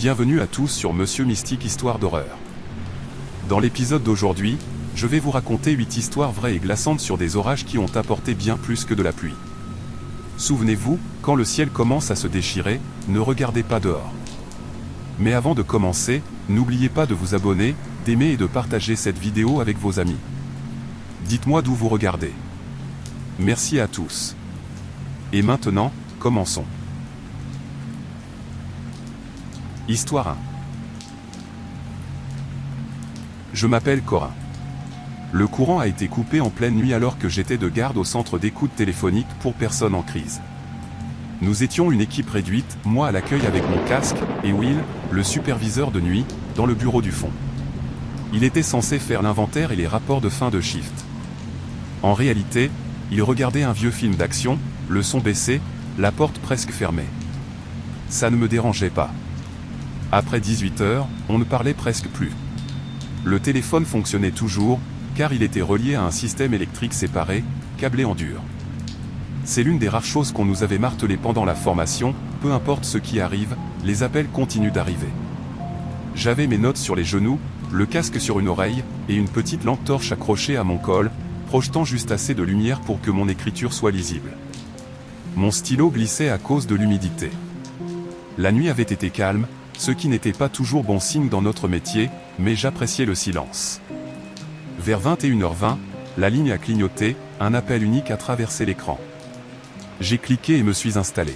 Bienvenue à tous sur Monsieur Mystique Histoire d'horreur. Dans l'épisode d'aujourd'hui, je vais vous raconter 8 histoires vraies et glaçantes sur des orages qui ont apporté bien plus que de la pluie. Souvenez-vous, quand le ciel commence à se déchirer, ne regardez pas dehors. Mais avant de commencer, n'oubliez pas de vous abonner, d'aimer et de partager cette vidéo avec vos amis. Dites-moi d'où vous regardez. Merci à tous. Et maintenant, commençons. Histoire 1. Je m'appelle Corin. Le courant a été coupé en pleine nuit alors que j'étais de garde au centre d'écoute téléphonique pour personnes en crise. Nous étions une équipe réduite, moi à l'accueil avec mon casque, et Will, le superviseur de nuit, dans le bureau du fond. Il était censé faire l'inventaire et les rapports de fin de shift. En réalité, il regardait un vieux film d'action, le son baissé, la porte presque fermée. Ça ne me dérangeait pas. Après 18 heures, on ne parlait presque plus. Le téléphone fonctionnait toujours, car il était relié à un système électrique séparé, câblé en dur. C'est l'une des rares choses qu'on nous avait martelé pendant la formation, peu importe ce qui arrive, les appels continuent d'arriver. J'avais mes notes sur les genoux, le casque sur une oreille, et une petite lampe torche accrochée à mon col, projetant juste assez de lumière pour que mon écriture soit lisible. Mon stylo glissait à cause de l'humidité. La nuit avait été calme, ce qui n'était pas toujours bon signe dans notre métier, mais j'appréciais le silence. Vers 21h20, la ligne a clignoté, un appel unique a traversé l'écran. J'ai cliqué et me suis installé.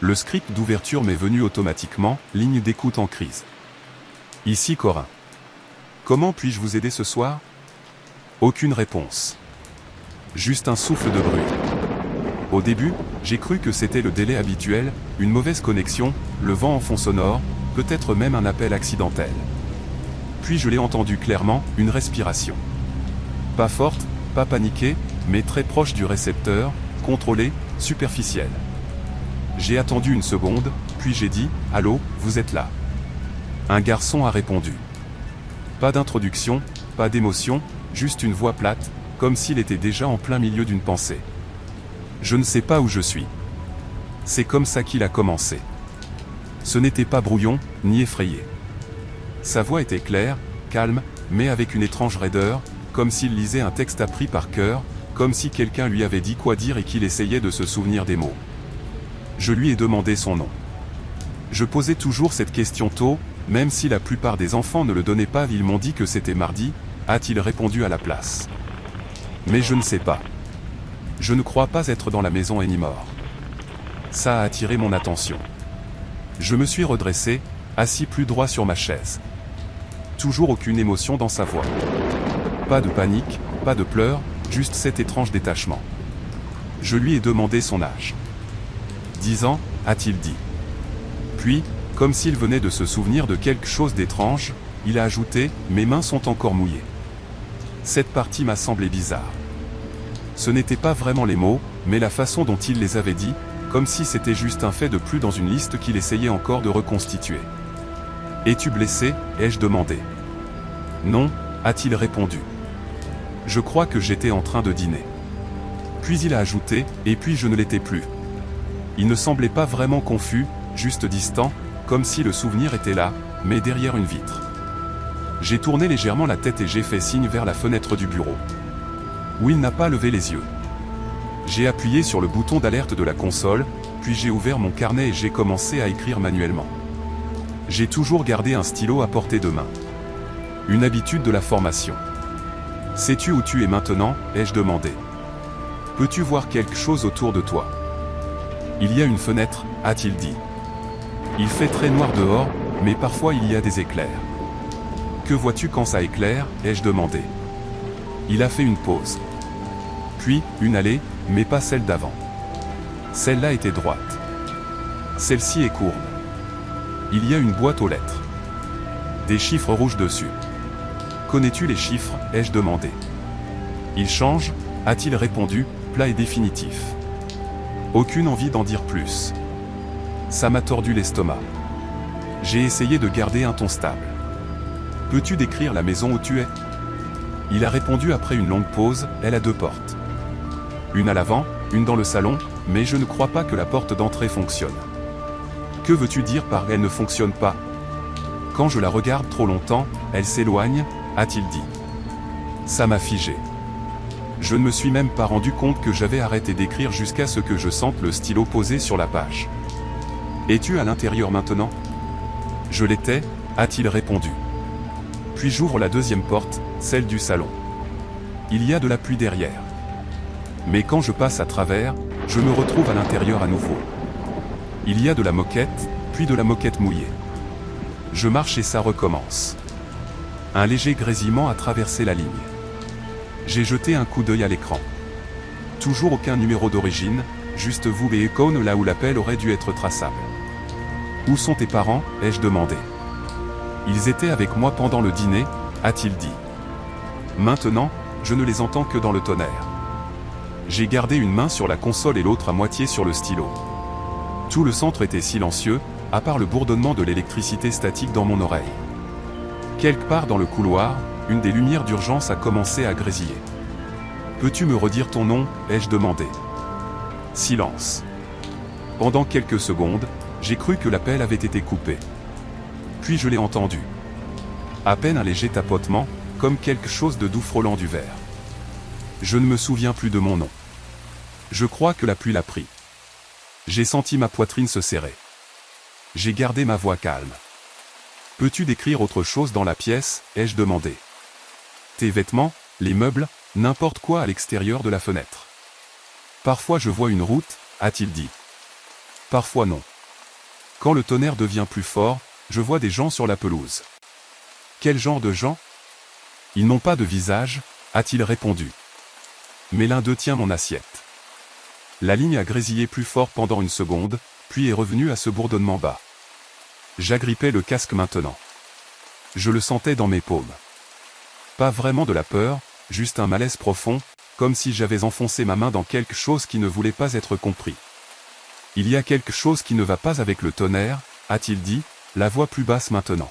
Le script d'ouverture m'est venu automatiquement, ligne d'écoute en crise. Ici Corin. Comment puis-je vous aider ce soir? Aucune réponse. Juste un souffle de bruit. Au début, j'ai cru que c'était le délai habituel, une mauvaise connexion, le vent en fond sonore, peut-être même un appel accidentel. Puis je l'ai entendu clairement, une respiration. Pas forte, pas paniquée, mais très proche du récepteur, contrôlée, superficielle. J'ai attendu une seconde, puis j'ai dit « Allô, vous êtes là ?» Un garçon a répondu. Pas d'introduction, pas d'émotion, juste une voix plate, comme s'il était déjà en plein milieu d'une pensée. Je ne sais pas où je suis. C'est comme ça qu'il a commencé. Ce n'était pas brouillon, ni effrayé. Sa voix était claire, calme, mais avec une étrange raideur, comme s'il lisait un texte appris par cœur, comme si quelqu'un lui avait dit quoi dire et qu'il essayait de se souvenir des mots. Je lui ai demandé son nom. Je posais toujours cette question tôt, même si la plupart des enfants ne le donnaient pas. Ils m'ont dit que c'était mardi, a-t-il répondu à la place. Mais je ne sais pas. Je ne crois pas être dans la maison Anymore. Ça a attiré mon attention. Je me suis redressé, assis plus droit sur ma chaise. Toujours aucune émotion dans sa voix. Pas de panique, pas de pleurs, juste cet étrange détachement. Je lui ai demandé son âge. 10 ans, a-t-il dit. Puis, comme s'il venait de se souvenir de quelque chose d'étrange, il a ajouté « Mes mains sont encore mouillées ». Cette partie m'a semblé bizarre. Ce n'était pas vraiment les mots, mais la façon dont il les avait dit, comme si c'était juste un fait de plus dans une liste qu'il essayait encore de reconstituer. « Es-tu blessé ?» ai-je demandé. « Non », a-t-il répondu. Je crois que j'étais en train de dîner. Puis il a ajouté « Et puis je ne l'étais plus ». Il ne semblait pas vraiment confus, juste distant, comme si le souvenir était là, mais derrière une vitre. J'ai tourné légèrement la tête et j'ai fait signe vers la fenêtre du bureau. Will n'a pas levé les yeux. J'ai appuyé sur le bouton d'alerte de la console, puis j'ai ouvert mon carnet et j'ai commencé à écrire manuellement. J'ai toujours gardé un stylo à portée de main. Une habitude de la formation. Sais-tu où tu es maintenant, ai-je demandé. Peux-tu voir quelque chose autour de toi? Il y a une fenêtre, a-t-il dit. Il fait très noir dehors, mais parfois il y a des éclairs. Que vois-tu quand ça éclaire, ai-je demandé. Il a fait une pause. Puis, une allée, mais pas celle d'avant. Celle-là était droite. Celle-ci est courbe. Il y a une boîte aux lettres. Des chiffres rouges dessus. Connais-tu les chiffres, ai-je demandé. Il change, a-t-il répondu, plat et définitif. Aucune envie d'en dire plus. Ça m'a tordu l'estomac. J'ai essayé de garder un ton stable. Peux-tu décrire la maison où tu es? Il a répondu après une longue pause, elle a 2 portes. Une à l'avant, une dans le salon, mais je ne crois pas que la porte d'entrée fonctionne. Que veux-tu dire par « elle ne fonctionne pas » ? Quand je la regarde trop longtemps, elle s'éloigne, a-t-il dit. Ça m'a figé. Je ne me suis même pas rendu compte que j'avais arrêté d'écrire jusqu'à ce que je sente le stylo posé sur la page. Es-tu à l'intérieur maintenant ? Je l'étais, a-t-il répondu. Puis j'ouvre la deuxième porte, celle du salon. Il y a de la pluie derrière. Mais quand je passe à travers, je me retrouve à l'intérieur à nouveau. Il y a de la moquette, puis de la moquette mouillée. Je marche et ça recommence. Un léger grésillement a traversé la ligne. J'ai jeté un coup d'œil à l'écran. Toujours aucun numéro d'origine, juste vous et Econ là où l'appel aurait dû être traçable. Où sont tes parents ? Ai-je demandé. Ils étaient avec moi pendant le dîner, a-t-il dit. Maintenant, je ne les entends que dans le tonnerre. J'ai gardé une main sur la console et l'autre à moitié sur le stylo. Tout le centre était silencieux, à part le bourdonnement de l'électricité statique dans mon oreille. Quelque part dans le couloir, une des lumières d'urgence a commencé à grésiller. Peux-tu me redire ton nom ? Ai-je demandé. Silence. Pendant quelques secondes, j'ai cru que l'appel avait été coupé. Puis je l'ai entendu. À peine un léger tapotement, comme quelque chose de doux frôlant du verre. Je ne me souviens plus de mon nom. Je crois que la pluie l'a pris. J'ai senti ma poitrine se serrer. J'ai gardé ma voix calme. Peux-tu décrire autre chose dans la pièce ? Ai-je demandé. Tes vêtements, les meubles, n'importe quoi à l'extérieur de la fenêtre. Parfois je vois une route, a-t-il dit. Parfois non. Quand le tonnerre devient plus fort, je vois des gens sur la pelouse. Quel genre de gens ? Ils n'ont pas de visage, a-t-il répondu. Mais l'un d'eux tient mon assiette. La ligne a grésillé plus fort pendant une seconde, puis est revenue à ce bourdonnement bas. J'agrippais le casque maintenant. Je le sentais dans mes paumes. Pas vraiment de la peur, juste un malaise profond, comme si j'avais enfoncé ma main dans quelque chose qui ne voulait pas être compris. Il y a quelque chose qui ne va pas avec le tonnerre, a-t-il dit, la voix plus basse maintenant.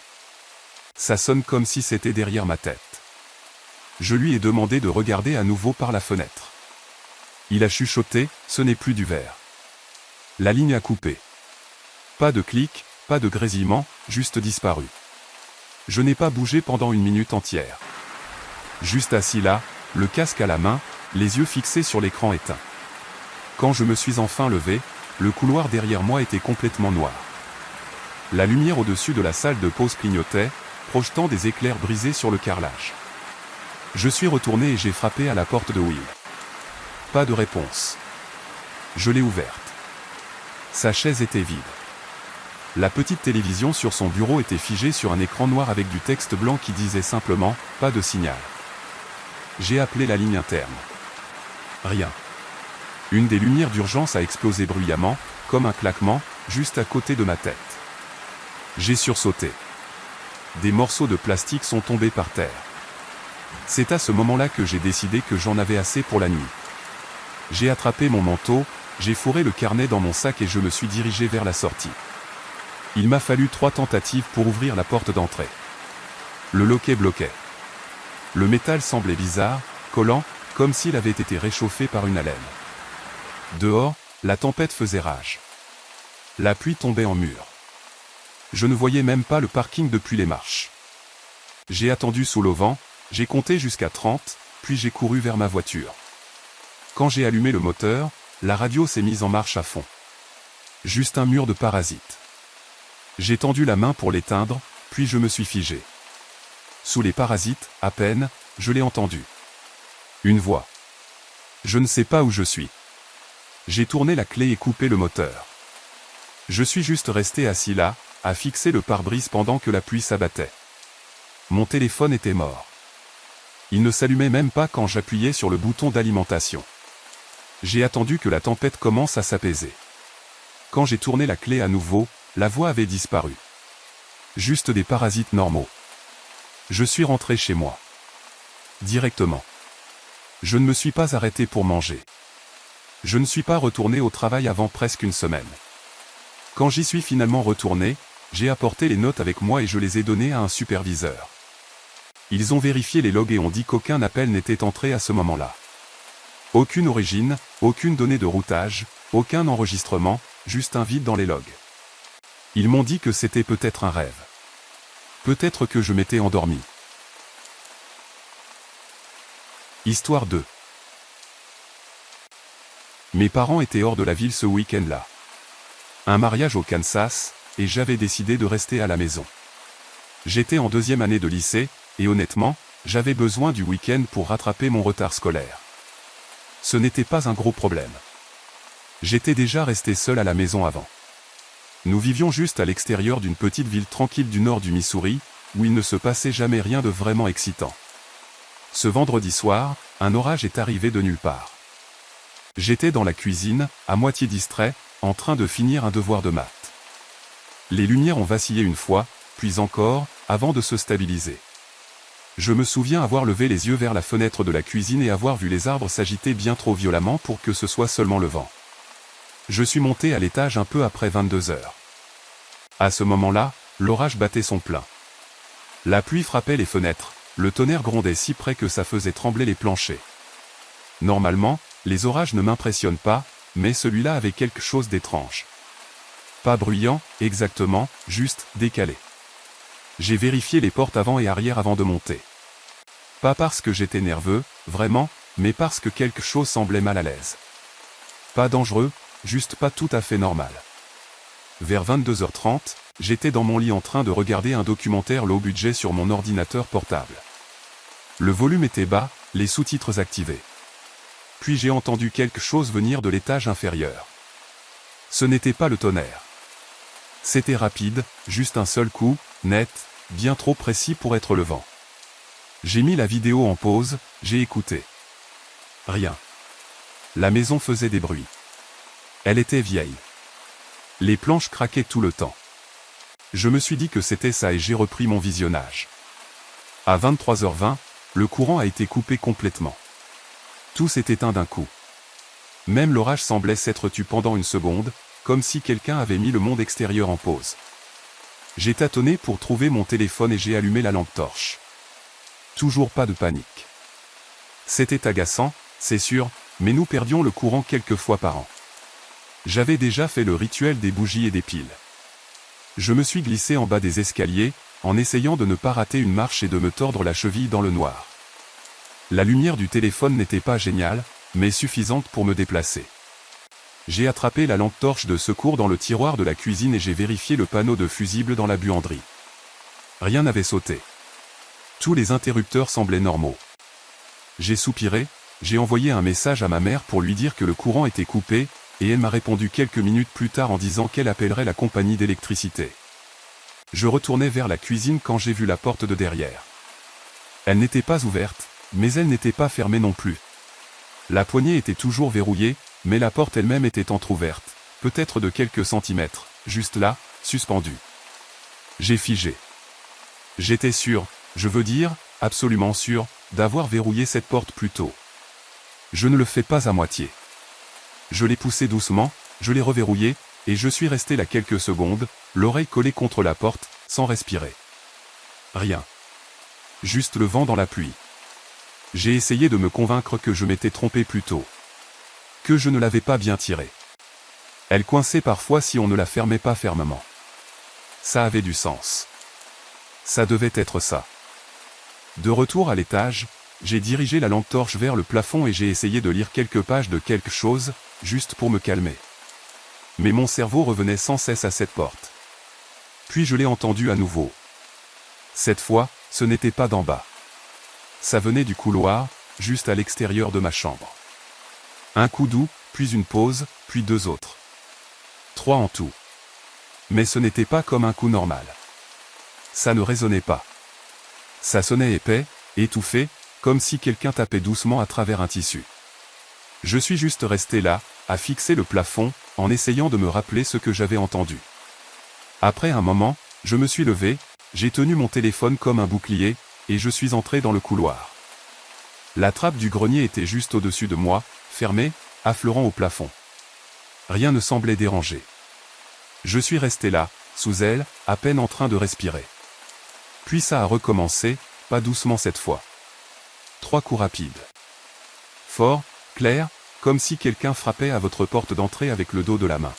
Ça sonne comme si c'était derrière ma tête. Je lui ai demandé de regarder à nouveau par la fenêtre. Il a chuchoté, ce n'est plus du verre. La ligne a coupé. Pas de clic, pas de grésillement, juste disparu. Je n'ai pas bougé pendant une minute entière. Juste assis là, le casque à la main, les yeux fixés sur l'écran éteint. Quand je me suis enfin levé, le couloir derrière moi était complètement noir. La lumière au-dessus de la salle de pause clignotait, projetant des éclairs brisés sur le carrelage. Je suis retourné et j'ai frappé à la porte de Will. Pas de réponse. Je l'ai ouverte. Sa chaise était vide. La petite télévision sur son bureau était figée sur un écran noir avec du texte blanc qui disait simplement « Pas de signal ». J'ai appelé la ligne interne. Rien. Une des lumières d'urgence a explosé bruyamment, comme un claquement, juste à côté de ma tête. J'ai sursauté. Des morceaux de plastique sont tombés par terre. C'est à ce moment-là que j'ai décidé que j'en avais assez pour la nuit. J'ai attrapé mon manteau, j'ai fourré le carnet dans mon sac et je me suis dirigé vers la sortie. Il m'a fallu 3 tentatives pour ouvrir la porte d'entrée. Le loquet bloquait. Le métal semblait bizarre, collant, comme s'il avait été réchauffé par une haleine. Dehors, la tempête faisait rage. La pluie tombait en mur. Je ne voyais même pas le parking depuis les marches. J'ai attendu sous l'auvent, j'ai compté jusqu'à 30, puis j'ai couru vers ma voiture. Quand j'ai allumé le moteur, la radio s'est mise en marche à fond. Juste un mur de parasites. J'ai tendu la main pour l'éteindre, puis je me suis figé. Sous les parasites, à peine, je l'ai entendu. Une voix. Je ne sais pas où je suis. J'ai tourné la clé et coupé le moteur. Je suis juste resté assis là, à fixer le pare-brise pendant que la pluie s'abattait. Mon téléphone était mort. Il ne s'allumait même pas quand j'appuyais sur le bouton d'alimentation. J'ai attendu que la tempête commence à s'apaiser. Quand j'ai tourné la clé à nouveau, la voix avait disparu. Juste des parasites normaux. Je suis rentré chez moi. Directement. Je ne me suis pas arrêté pour manger. Je ne suis pas retourné au travail avant presque une semaine. Quand j'y suis finalement retourné, j'ai apporté les notes avec moi et je les ai données à un superviseur. Ils ont vérifié les logs et ont dit qu'aucun appel n'était entré à ce moment-là. Aucune origine, aucune donnée de routage, aucun enregistrement, juste un vide dans les logs. Ils m'ont dit que c'était peut-être un rêve. Peut-être que je m'étais endormi. Histoire 2. Mes parents étaient hors de la ville ce week-end-là. Un mariage au Kansas, et j'avais décidé de rester à la maison. J'étais en 2e année de lycée, et honnêtement, j'avais besoin du week-end pour rattraper mon retard scolaire. Ce n'était pas un gros problème. J'étais déjà resté seul à la maison avant. Nous vivions juste à l'extérieur d'une petite ville tranquille du nord du Missouri, où il ne se passait jamais rien de vraiment excitant. Ce vendredi soir, un orage est arrivé de nulle part. J'étais dans la cuisine, à moitié distrait, en train de finir un devoir de maths. Les lumières ont vacillé une fois, puis encore, avant de se stabiliser. Je me souviens avoir levé les yeux vers la fenêtre de la cuisine et avoir vu les arbres s'agiter bien trop violemment pour que ce soit seulement le vent. Je suis monté à l'étage un peu après 22 heures. À ce moment-là, l'orage battait son plein. La pluie frappait les fenêtres, le tonnerre grondait si près que ça faisait trembler les planchers. Normalement, les orages ne m'impressionnent pas, mais celui-là avait quelque chose d'étrange. Pas bruyant, exactement, juste décalé. J'ai vérifié les portes avant et arrière avant de monter. Pas parce que j'étais nerveux, vraiment, mais parce que quelque chose semblait mal à l'aise. Pas dangereux, juste pas tout à fait normal. Vers 22h30, j'étais dans mon lit en train de regarder un documentaire low budget sur mon ordinateur portable. Le volume était bas, les sous-titres activés. Puis j'ai entendu quelque chose venir de l'étage inférieur. Ce n'était pas le tonnerre. C'était rapide, juste un seul coup, net, bien trop précis pour être le vent. J'ai mis la vidéo en pause, j'ai écouté. Rien. La maison faisait des bruits. Elle était vieille. Les planches craquaient tout le temps. Je me suis dit que c'était ça et j'ai repris mon visionnage. À 23h20, le courant a été coupé complètement. Tout s'est éteint d'un coup. Même l'orage semblait s'être tu pendant une seconde, comme si quelqu'un avait mis le monde extérieur en pause. J'ai tâtonné pour trouver mon téléphone et j'ai allumé la lampe torche. Toujours pas de panique. C'était agaçant, c'est sûr, mais nous perdions le courant quelques fois par an. J'avais déjà fait le rituel des bougies et des piles. Je me suis glissé en bas des escaliers, en essayant de ne pas rater une marche et de me tordre la cheville dans le noir. La lumière du téléphone n'était pas géniale, mais suffisante pour me déplacer. J'ai attrapé la lampe torche de secours dans le tiroir de la cuisine et j'ai vérifié le panneau de fusible dans la buanderie. Rien n'avait sauté. Tous les interrupteurs semblaient normaux. J'ai soupiré, j'ai envoyé un message à ma mère pour lui dire que le courant était coupé, et elle m'a répondu quelques minutes plus tard en disant qu'elle appellerait la compagnie d'électricité. Je retournais vers la cuisine quand j'ai vu la porte de derrière. Elle n'était pas ouverte, mais elle n'était pas fermée non plus. La poignée était toujours verrouillée, mais la porte elle-même était entr'ouverte, peut-être de quelques centimètres, juste là, suspendue. J'ai figé. J'étais sûr, je veux dire, absolument sûr, d'avoir verrouillé cette porte plus tôt. Je ne le fais pas à moitié. Je l'ai poussé doucement, je l'ai reverrouillé, et je suis resté là quelques secondes, l'oreille collée contre la porte, sans respirer. Rien. Juste le vent dans la pluie. J'ai essayé de me convaincre que je m'étais trompé plus tôt. Que je ne l'avais pas bien tirée. Elle coinçait parfois si on ne la fermait pas fermement. Ça avait du sens. Ça devait être ça. De retour à l'étage, j'ai dirigé la lampe torche vers le plafond et j'ai essayé de lire quelques pages de quelque chose, juste pour me calmer. Mais mon cerveau revenait sans cesse à cette porte. Puis je l'ai entendu à nouveau. Cette fois, ce n'était pas d'en bas. Ça venait du couloir, juste à l'extérieur de ma chambre. Un coup doux, puis une pause, puis 2 autres. 3 en tout. Mais ce n'était pas comme un coup normal. Ça ne résonnait pas. Ça sonnait épais, étouffé, comme si quelqu'un tapait doucement à travers un tissu. Je suis juste resté là, à fixer le plafond, en essayant de me rappeler ce que j'avais entendu. Après un moment, je me suis levé, j'ai tenu mon téléphone comme un bouclier, et je suis entré dans le couloir. La trappe du grenier était juste au-dessus de moi, fermée, affleurant au plafond. Rien ne semblait déranger. Je suis resté là, sous elle, à peine en train de respirer. Puis ça a recommencé, pas doucement cette fois. 3 coups rapides. Fort, clair, comme si quelqu'un frappait à votre porte d'entrée avec le dos de la main.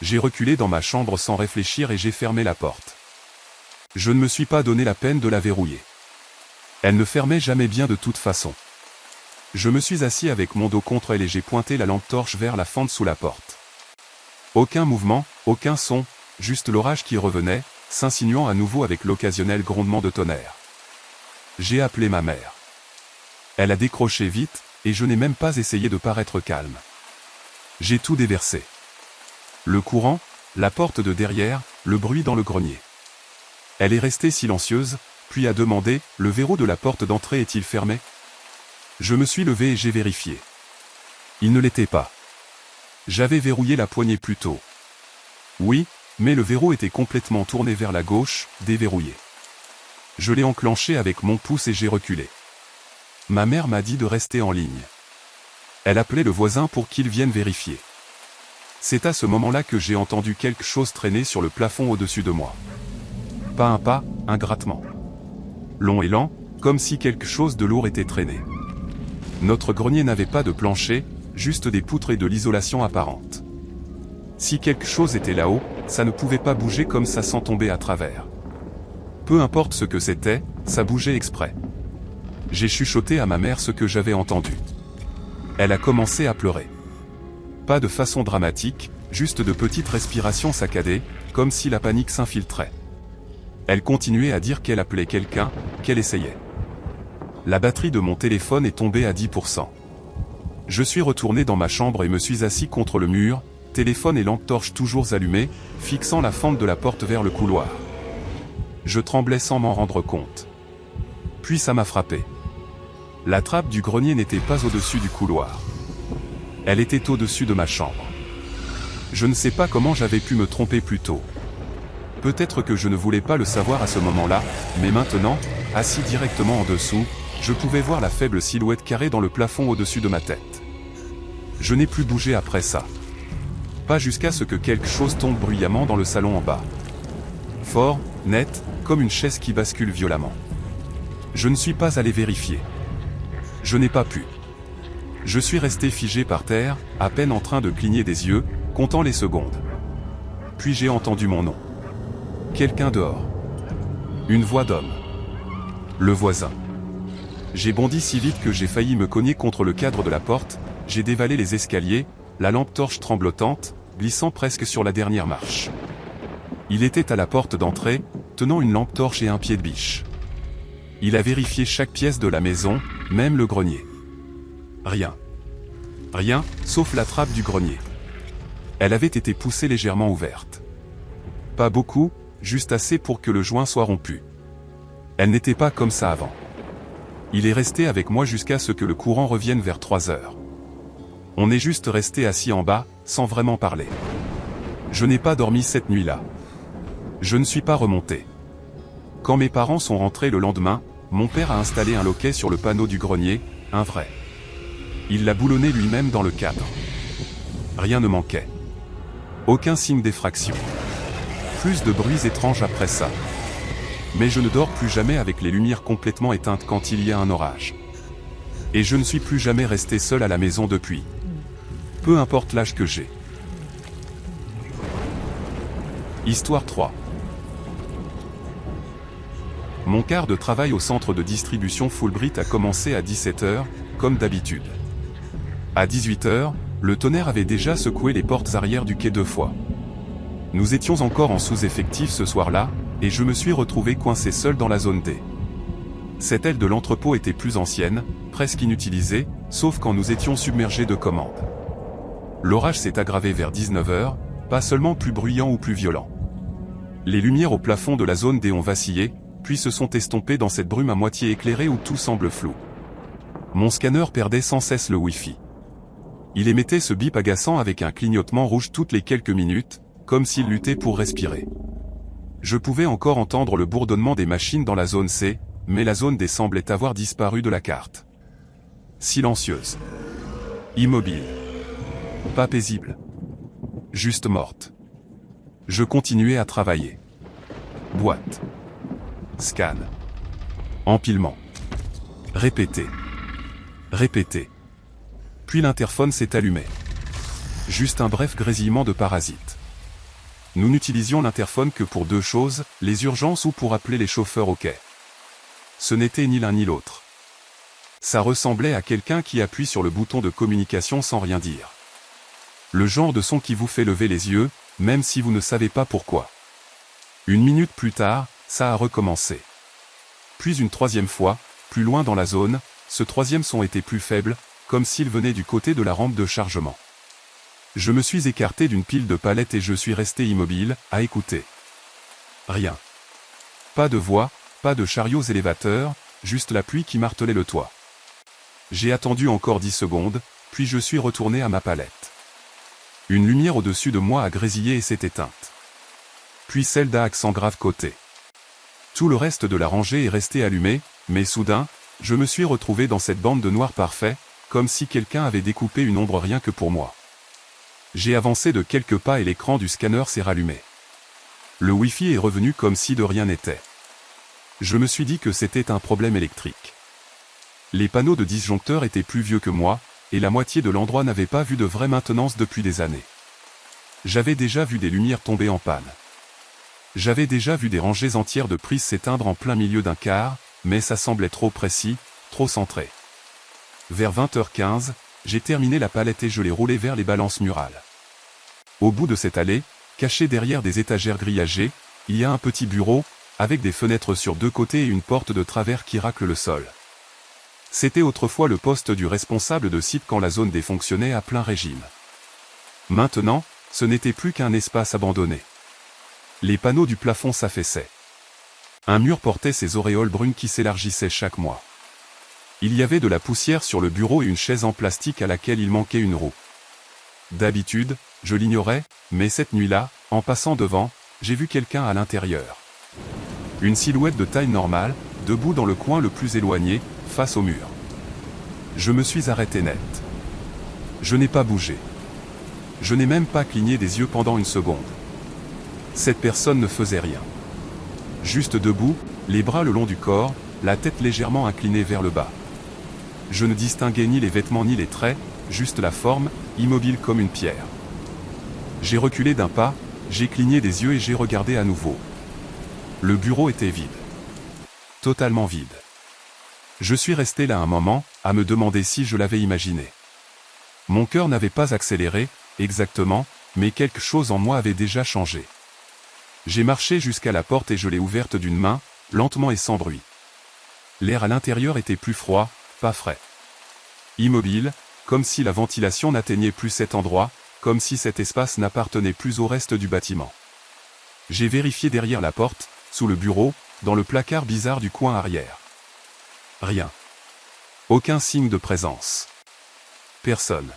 J'ai reculé dans ma chambre sans réfléchir et j'ai fermé la porte. Je ne me suis pas donné la peine de la verrouiller. Elle ne fermait jamais bien de toute façon. Je me suis assis avec mon dos contre elle et j'ai pointé la lampe torche vers la fente sous la porte. Aucun mouvement, aucun son, juste l'orage qui revenait, s'insinuant à nouveau avec l'occasionnel grondement de tonnerre. J'ai appelé ma mère. Elle a décroché vite, et je n'ai même pas essayé de paraître calme. J'ai tout déversé. Le courant, la porte de derrière, le bruit dans le grenier. Elle est restée silencieuse, puis a demandé, « Le verrou de la porte d'entrée est-il fermé ?» Je me suis levé et j'ai vérifié. Il ne l'était pas. J'avais verrouillé la poignée plus tôt. Oui, mais le verrou était complètement tourné vers la gauche, déverrouillé. Je l'ai enclenché avec mon pouce et j'ai reculé. Ma mère m'a dit de rester en ligne. Elle appelait le voisin pour qu'il vienne vérifier. C'est à ce moment-là que j'ai entendu quelque chose traîner sur le plafond au-dessus de moi. Pas un pas, un grattement. Long et lent, comme si quelque chose de lourd était traîné. Notre grenier n'avait pas de plancher, juste des poutres et de l'isolation apparente. Si quelque chose était là-haut, ça ne pouvait pas bouger comme ça sans tomber à travers. Peu importe ce que c'était, ça bougeait exprès. J'ai chuchoté à ma mère ce que j'avais entendu. Elle a commencé à pleurer. Pas de façon dramatique, juste de petites respirations saccadées, comme si la panique s'infiltrait. Elle continuait à dire qu'elle appelait quelqu'un, qu'elle essayait. La batterie de mon téléphone est tombée à 10%. Je suis retourné dans ma chambre et me suis assis contre le mur, téléphone et lampe torche toujours allumées, fixant la fente de la porte vers le couloir. Je tremblais sans m'en rendre compte. Puis ça m'a frappé. La trappe du grenier n'était pas au-dessus du couloir. Elle était au-dessus de ma chambre. Je ne sais pas comment j'avais pu me tromper plus tôt. Peut-être que je ne voulais pas le savoir à ce moment-là, mais maintenant, assis directement en dessous, je pouvais voir la faible silhouette carrée dans le plafond au-dessus de ma tête. Je n'ai plus bougé après ça. Pas jusqu'à ce que quelque chose tombe bruyamment dans le salon en bas. Fort, net, comme une chaise qui bascule violemment. Je ne suis pas allé vérifier. Je n'ai pas pu. Je suis resté figé par terre, à peine en train de cligner des yeux, comptant les secondes. Puis j'ai entendu mon nom. Quelqu'un dehors. Une voix d'homme. Le voisin. J'ai bondi si vite que j'ai failli me cogner contre le cadre de la porte, j'ai dévalé les escaliers, la lampe torche tremblotante, glissant presque sur la dernière marche. Il était à la porte d'entrée, tenant une lampe torche et un pied de biche. Il a vérifié chaque pièce de la maison, même le grenier. Rien. Rien, sauf la trappe du grenier. Elle avait été poussée légèrement ouverte. Pas beaucoup, juste assez pour que le joint soit rompu. Elle n'était pas comme ça avant. Il est resté avec moi jusqu'à ce que le courant revienne vers 3 heures. On est juste resté assis en bas, sans vraiment parler. Je n'ai pas dormi cette nuit-là. Je ne suis pas remonté. Quand mes parents sont rentrés le lendemain, mon père a installé un loquet sur le panneau du grenier, un vrai. Il l'a boulonné lui-même dans le cadre. Rien ne manquait. Aucun signe d'effraction. Plus de bruits étranges après ça. Mais je ne dors plus jamais avec les lumières complètement éteintes quand il y a un orage. Et je ne suis plus jamais resté seul à la maison depuis. Peu importe l'âge que j'ai. Histoire 3. Mon quart de travail au centre de distribution Fulbright a commencé à 17 h, comme d'habitude. À 18 h, le tonnerre avait déjà secoué les portes arrière du quai 2 fois. Nous étions encore en sous-effectif ce soir-là, et je me suis retrouvé coincé seul dans la zone D. Cette aile de l'entrepôt était plus ancienne, presque inutilisée, sauf quand nous étions submergés de commandes. L'orage s'est aggravé vers 19 h, pas seulement plus bruyant ou plus violent. Les lumières au plafond de la zone D ont vacillé, puis se sont estompées dans cette brume à moitié éclairée où tout semble flou. Mon scanner perdait sans cesse le Wi-Fi. Il émettait ce bip agaçant avec un clignotement rouge toutes les quelques minutes, comme s'il luttait pour respirer. Je pouvais encore entendre le bourdonnement des machines dans la zone C, mais la zone D semblait avoir disparu de la carte. Silencieuse. Immobile. Pas paisible. Juste morte. Je continuais à travailler. Boîte. Scan. Empilement. Répéter. Répéter. Puis l'interphone s'est allumé. Juste un bref grésillement de parasites. Nous n'utilisions l'interphone que pour deux choses, les urgences ou pour appeler les chauffeurs au quai. Ce n'était ni l'un ni l'autre. Ça ressemblait à quelqu'un qui appuie sur le bouton de communication sans rien dire. Le genre de son qui vous fait lever les yeux, même si vous ne savez pas pourquoi. Une minute plus tard, ça a recommencé. Puis une troisième fois, plus loin dans la zone, ce troisième son était plus faible, comme s'il venait du côté de la rampe de chargement. Je me suis écarté d'une pile de palettes et je suis resté immobile, à écouter. Rien. Pas de voix, pas de chariots élévateurs, juste la pluie qui martelait le toit. J'ai attendu encore 10 secondes, puis je suis retourné à ma palette. Une lumière au-dessus de moi a grésillé et s'est éteinte. Puis celle d'un accent grave côté. Tout le reste de la rangée est resté allumé, mais soudain, je me suis retrouvé dans cette bande de noir parfait, comme si quelqu'un avait découpé une ombre rien que pour moi. J'ai avancé de quelques pas et l'écran du scanner s'est rallumé. Le Wi-Fi est revenu comme si de rien n'était. Je me suis dit que c'était un problème électrique. Les panneaux de disjoncteurs étaient plus vieux que moi, et la moitié de l'endroit n'avait pas vu de vraie maintenance depuis des années. J'avais déjà vu des lumières tomber en panne. J'avais déjà vu des rangées entières de prises s'éteindre en plein milieu d'un quart, mais ça semblait trop précis, trop centré. Vers 20h15, j'ai terminé la palette et je l'ai roulée vers les balances murales. Au bout de cette allée, caché derrière des étagères grillagées, il y a un petit bureau, avec des fenêtres sur deux côtés et une porte de travers qui racle le sol. C'était autrefois le poste du responsable de site quand la zone défonctionnait à plein régime. Maintenant, ce n'était plus qu'un espace abandonné. Les panneaux du plafond s'affaissaient. Un mur portait ses auréoles brunes qui s'élargissaient chaque mois. Il y avait de la poussière sur le bureau et une chaise en plastique à laquelle il manquait une roue. D'habitude, je l'ignorais, mais cette nuit-là, en passant devant, j'ai vu quelqu'un à l'intérieur. Une silhouette de taille normale, debout dans le coin le plus éloigné, face au mur. Je me suis arrêté net. Je n'ai pas bougé. Je n'ai même pas cligné des yeux pendant une seconde. Cette personne ne faisait rien. Juste debout, les bras le long du corps, la tête légèrement inclinée vers le bas. Je ne distinguais ni les vêtements ni les traits, juste la forme, immobile comme une pierre. J'ai reculé d'un pas, j'ai cligné des yeux et j'ai regardé à nouveau. Le bureau était vide. Totalement vide. Je suis resté là un moment, à me demander si je l'avais imaginé. Mon cœur n'avait pas accéléré, exactement, mais quelque chose en moi avait déjà changé. J'ai marché jusqu'à la porte et je l'ai ouverte d'une main, lentement et sans bruit. L'air à l'intérieur était plus froid, pas frais. Immobile, comme si la ventilation n'atteignait plus cet endroit, comme si cet espace n'appartenait plus au reste du bâtiment. J'ai vérifié derrière la porte, sous le bureau, dans le placard bizarre du coin arrière. Rien. Aucun signe de présence. Personne.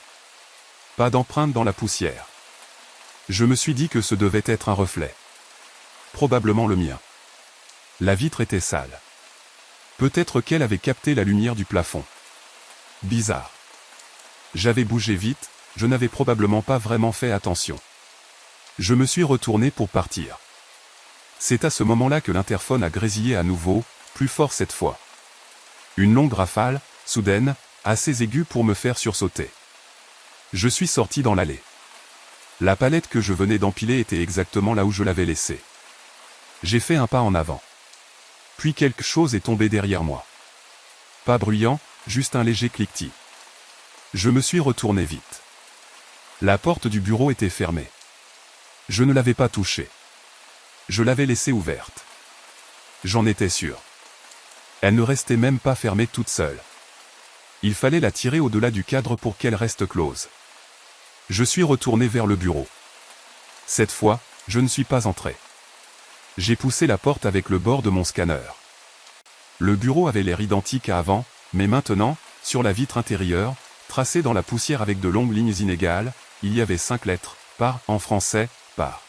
Pas d'empreinte dans la poussière. Je me suis dit que ce devait être un reflet. Probablement le mien. La vitre était sale. Peut-être qu'elle avait capté la lumière du plafond. Bizarre. J'avais bougé vite, je n'avais probablement pas vraiment fait attention. Je me suis retourné pour partir. C'est à ce moment-là que l'interphone a grésillé à nouveau, plus fort cette fois. Une longue rafale, soudaine, assez aiguë pour me faire sursauter. Je suis sorti dans l'allée. La palette que je venais d'empiler était exactement là où je l'avais laissée. J'ai fait un pas en avant. Puis quelque chose est tombé derrière moi. Pas bruyant, juste un léger cliquetis. Je me suis retourné vite. La porte du bureau était fermée. Je ne l'avais pas touchée. Je l'avais laissée ouverte. J'en étais sûr. Elle ne restait même pas fermée toute seule. Il fallait la tirer au-delà du cadre pour qu'elle reste close. Je suis retourné vers le bureau. Cette fois, je ne suis pas entré. J'ai poussé la porte avec le bord de mon scanner. Le bureau avait l'air identique à avant, mais maintenant, sur la vitre intérieure, tracée dans la poussière avec de longues lignes inégales, il y avait 5 lettres, par, en français, par.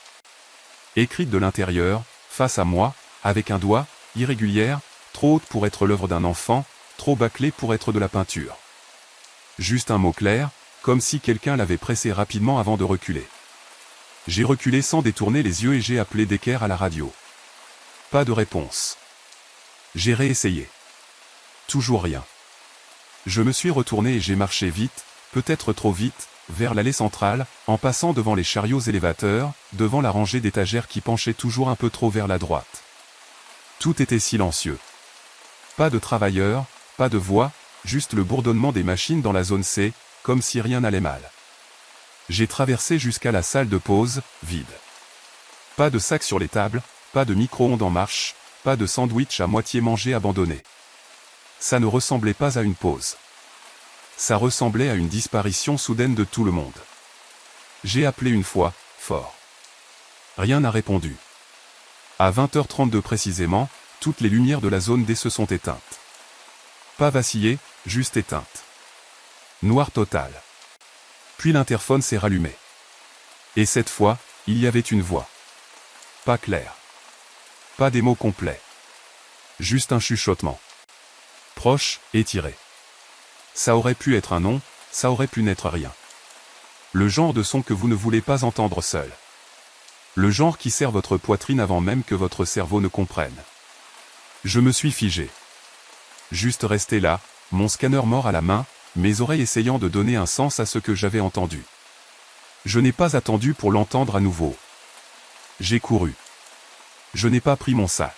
Écrites de l'intérieur, face à moi, avec un doigt, irrégulière, trop haute pour être l'œuvre d'un enfant, trop bâclée pour être de la peinture. Juste un mot clair, comme si quelqu'un l'avait pressé rapidement avant de reculer. J'ai reculé sans détourner les yeux et j'ai appelé Decker à la radio. Pas de réponse. J'ai réessayé. Toujours rien. Je me suis retourné et j'ai marché vite, peut-être trop vite, vers l'allée centrale, en passant devant les chariots élévateurs, devant la rangée d'étagères qui penchait toujours un peu trop vers la droite. Tout était silencieux. Pas de travailleurs, pas de voix, juste le bourdonnement des machines dans la zone C, comme si rien n'allait mal. J'ai traversé jusqu'à la salle de pause, vide. Pas de sacs sur les tables, pas de micro-ondes en marche, pas de sandwich à moitié mangé abandonné. Ça ne ressemblait pas à une pause. Ça ressemblait à une disparition soudaine de tout le monde. J'ai appelé une fois, fort. Rien n'a répondu. À 20h32 précisément, toutes les lumières de la zone D se sont éteintes. Pas vacillées, juste éteintes. Noir total. Puis l'interphone s'est rallumé. Et cette fois, il y avait une voix. Pas claire. Pas des mots complets. Juste un chuchotement. Proche, étiré. Ça aurait pu être un nom, ça aurait pu n'être rien. Le genre de son que vous ne voulez pas entendre seul. Le genre qui serre votre poitrine avant même que votre cerveau ne comprenne. Je me suis figé. Juste resté là, mon scanner mort à la main, mes oreilles essayant de donner un sens à ce que j'avais entendu. Je n'ai pas attendu pour l'entendre à nouveau. J'ai couru. Je n'ai pas pris mon sac.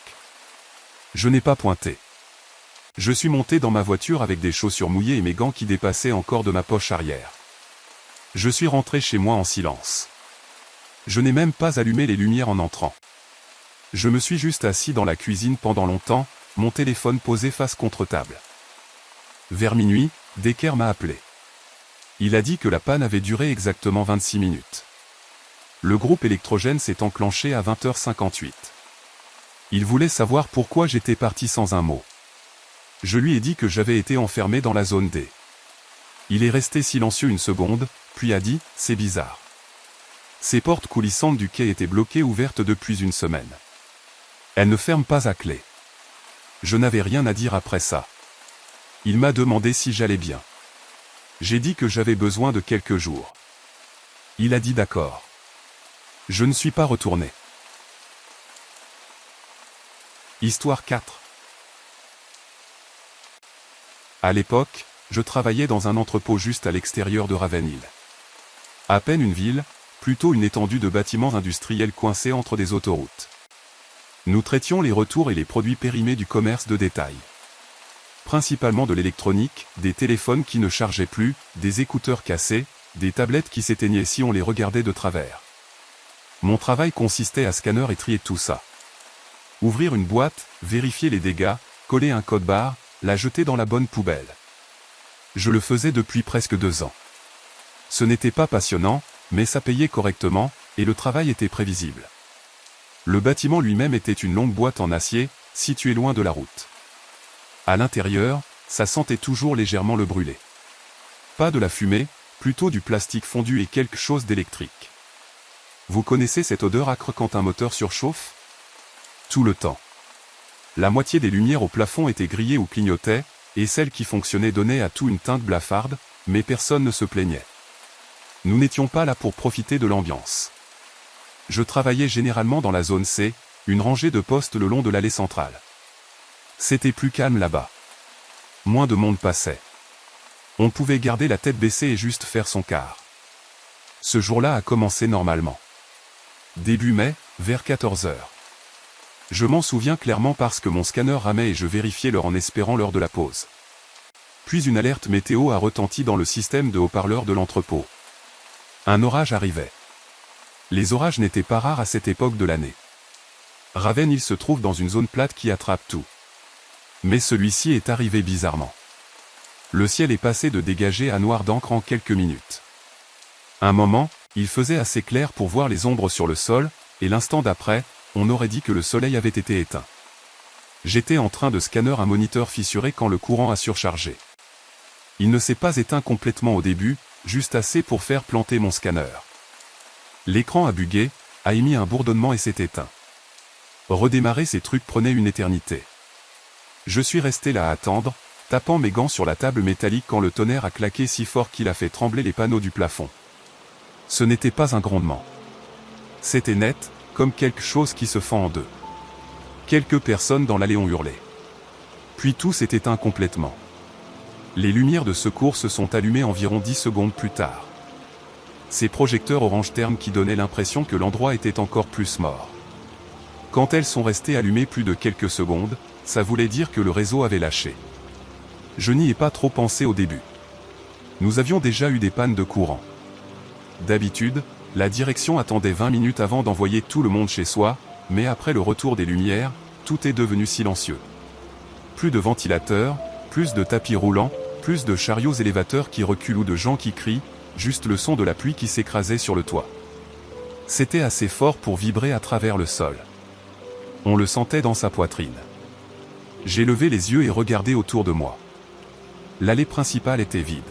Je n'ai pas pointé. Je suis monté dans ma voiture avec des chaussures mouillées et mes gants qui dépassaient encore de ma poche arrière. Je suis rentré chez moi en silence. Je n'ai même pas allumé les lumières en entrant. Je me suis juste assis dans la cuisine pendant longtemps, mon téléphone posé face contre table. Vers minuit, Decker m'a appelé. Il a dit que la panne avait duré exactement 26 minutes. Le groupe électrogène s'est enclenché à 20h58. Il voulait savoir pourquoi j'étais parti sans un mot. Je lui ai dit que j'avais été enfermé dans la zone D. Il est resté silencieux une seconde, puis a dit « C'est bizarre ». Ces portes coulissantes du quai étaient bloquées ouvertes depuis une semaine. Elles ne ferment pas à clé. Je n'avais rien à dire après ça. Il m'a demandé si j'allais bien. J'ai dit que j'avais besoin de quelques jours. Il a dit d'accord. Je ne suis pas retourné. Histoire 4. À l'époque, je travaillais dans un entrepôt juste à l'extérieur de Ravenhill. À peine une ville, plutôt une étendue de bâtiments industriels coincés entre des autoroutes. Nous traitions les retours et les produits périmés du commerce de détail. Principalement de l'électronique, des téléphones qui ne chargeaient plus, des écouteurs cassés, des tablettes qui s'éteignaient si on les regardait de travers. Mon travail consistait à scanner et trier tout ça. Ouvrir une boîte, vérifier les dégâts, coller un code barre, la jeter dans la bonne poubelle. Je le faisais depuis presque 2 ans. Ce n'était pas passionnant, mais ça payait correctement, et le travail était prévisible. Le bâtiment lui-même était une longue boîte en acier, située loin de la route. À l'intérieur, ça sentait toujours légèrement le brûlé. Pas de la fumée, plutôt du plastique fondu et quelque chose d'électrique. Vous connaissez cette odeur âcre quand un moteur surchauffe? Tout le temps. La moitié des lumières au plafond étaient grillées ou clignotaient, et celles qui fonctionnaient donnaient à tout une teinte blafarde, mais personne ne se plaignait. Nous n'étions pas là pour profiter de l'ambiance. Je travaillais généralement dans la zone C, une rangée de postes le long de l'allée centrale. C'était plus calme là-bas. Moins de monde passait. On pouvait garder la tête baissée et juste faire son quart. Ce jour-là a commencé normalement. Début mai, vers 14h. Je m'en souviens clairement parce que mon scanner ramait et je vérifiais l'heure en espérant l'heure de la pause. Puis une alerte météo a retenti dans le système de haut-parleurs de l'entrepôt. Un orage arrivait. Les orages n'étaient pas rares à cette époque de l'année. Ravenhill se trouve dans une zone plate qui attrape tout. Mais celui-ci est arrivé bizarrement. Le ciel est passé de dégagé à noir d'encre en quelques minutes. Un moment, il faisait assez clair pour voir les ombres sur le sol, et l'instant d'après, on aurait dit que le soleil avait été éteint. J'étais en train de scanner un moniteur fissuré quand le courant a surchargé. Il ne s'est pas éteint complètement au début, juste assez pour faire planter mon scanner. L'écran a bugué, a émis un bourdonnement et s'est éteint. Redémarrer ces trucs prenait une éternité. Je suis resté là à attendre, tapant mes gants sur la table métallique quand le tonnerre a claqué si fort qu'il a fait trembler les panneaux du plafond. Ce n'était pas un grondement. C'était net, comme quelque chose qui se fend en deux. Quelques personnes dans l'allée ont hurlé. Puis tout s'est éteint complètement. Les lumières de secours se sont allumées environ 10 secondes plus tard. Ces projecteurs orange terne qui donnaient l'impression que l'endroit était encore plus mort. Quand elles sont restées allumées plus de quelques secondes, ça voulait dire que le réseau avait lâché. Je n'y ai pas trop pensé au début. Nous avions déjà eu des pannes de courant. D'habitude, la direction attendait 20 minutes avant d'envoyer tout le monde chez soi, mais après le retour des lumières, tout est devenu silencieux. Plus de ventilateurs, plus de tapis roulants, plus de chariots élévateurs qui reculent ou de gens qui crient, juste le son de la pluie qui s'écrasait sur le toit. C'était assez fort pour vibrer à travers le sol. On le sentait dans sa poitrine. J'ai levé les yeux et regardé autour de moi. L'allée principale était vide.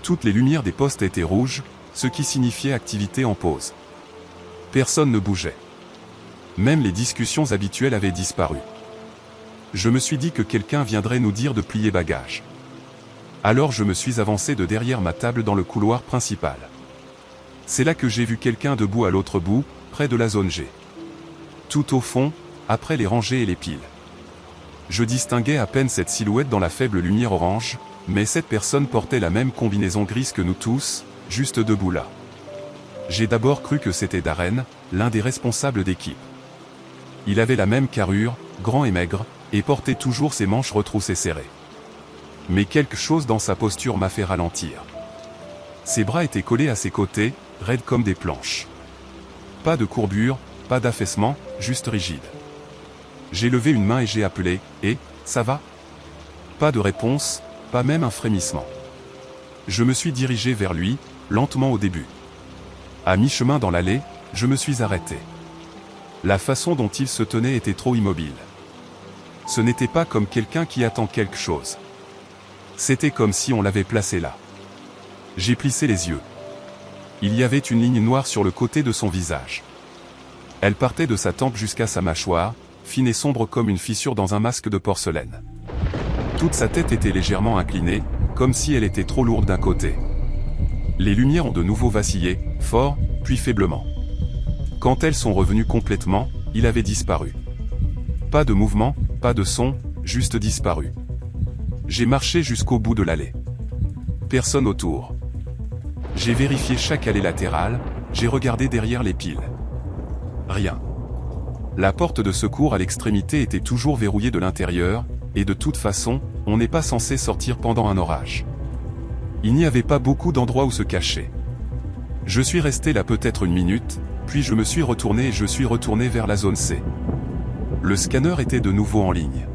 Toutes les lumières des postes étaient rouges, ce qui signifiait activité en pause. Personne ne bougeait. Même les discussions habituelles avaient disparu. Je me suis dit que quelqu'un viendrait nous dire de plier bagages. Alors je me suis avancé de derrière ma table dans le couloir principal. C'est là que j'ai vu quelqu'un debout à l'autre bout, près de la zone G. Tout au fond, après les rangées et les piles. Je distinguais à peine cette silhouette dans la faible lumière orange, mais cette personne portait la même combinaison grise que nous tous, juste debout là. J'ai d'abord cru que c'était Darren, l'un des responsables d'équipe. Il avait la même carrure, grand et maigre, et portait toujours ses manches retroussées serrées. Mais quelque chose dans sa posture m'a fait ralentir. Ses bras étaient collés à ses côtés, raides comme des planches. Pas de courbure, pas d'affaissement, juste rigide. J'ai levé une main et j'ai appelé « Eh, ça va ?» Pas de réponse, pas même un frémissement. Je me suis dirigé vers lui, lentement au début. À mi-chemin dans l'allée, je me suis arrêté. La façon dont il se tenait était trop immobile. Ce n'était pas comme quelqu'un qui attend quelque chose. C'était comme si on l'avait placé là. J'ai plissé les yeux. Il y avait une ligne noire sur le côté de son visage. Elle partait de sa tempe jusqu'à sa mâchoire, fine et sombre comme une fissure dans un masque de porcelaine. Toute sa tête était légèrement inclinée, comme si elle était trop lourde d'un côté. Les lumières ont de nouveau vacillé, fort, puis faiblement. Quand elles sont revenues complètement, il avait disparu. Pas de mouvement, pas de son, juste disparu. J'ai marché jusqu'au bout de l'allée. Personne autour. J'ai vérifié chaque allée latérale, j'ai regardé derrière les piles. Rien. La porte de secours à l'extrémité était toujours verrouillée de l'intérieur, et de toute façon, on n'est pas censé sortir pendant un orage. Il n'y avait pas beaucoup d'endroits où se cacher. Je suis resté là peut-être une minute, puis je me suis retourné et je suis retourné vers la zone C. Le scanner était de nouveau en ligne.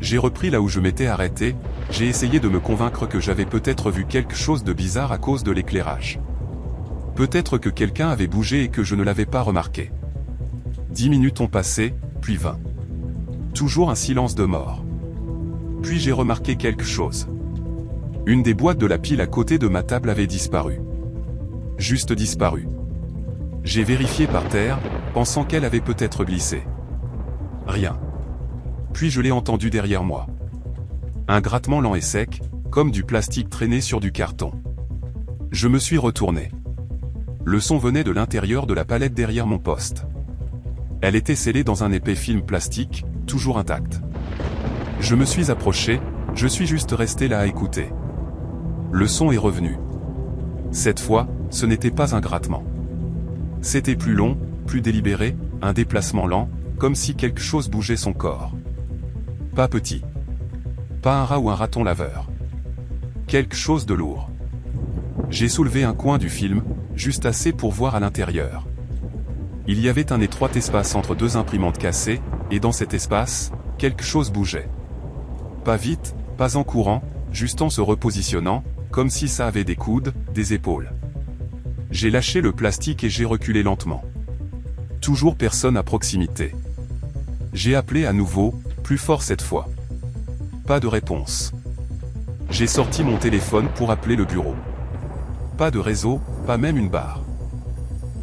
J'ai repris là où je m'étais arrêté, j'ai essayé de me convaincre que j'avais peut-être vu quelque chose de bizarre à cause de l'éclairage. Peut-être que quelqu'un avait bougé et que je ne l'avais pas remarqué. 10 minutes ont passé, puis 20. Toujours un silence de mort. Puis j'ai remarqué quelque chose. Une des boîtes de la pile à côté de ma table avait disparu. Juste disparu. J'ai vérifié par terre, pensant qu'elle avait peut-être glissé. Rien. Puis je l'ai entendu derrière moi. Un grattement lent et sec, comme du plastique traîné sur du carton. Je me suis retourné. Le son venait de l'intérieur de la palette derrière mon poste. Elle était scellée dans un épais film plastique, toujours intact. Je me suis approché, je suis juste resté là à écouter. Le son est revenu. Cette fois, ce n'était pas un grattement. C'était plus long, plus délibéré, un déplacement lent, comme si quelque chose bougeait son corps. Pas petit. Pas un rat ou un raton laveur. Quelque chose de lourd. J'ai soulevé un coin du film, juste assez pour voir à l'intérieur. Il y avait un étroit espace entre deux imprimantes cassées, et dans cet espace, quelque chose bougeait. Pas vite, pas en courant, juste en se repositionnant, comme si ça avait des coudes, des épaules. J'ai lâché le plastique et j'ai reculé lentement. Toujours personne à proximité. J'ai appelé à nouveau, plus fort cette fois. Pas de réponse. J'ai sorti mon téléphone pour appeler le bureau. Pas de réseau, pas même une barre.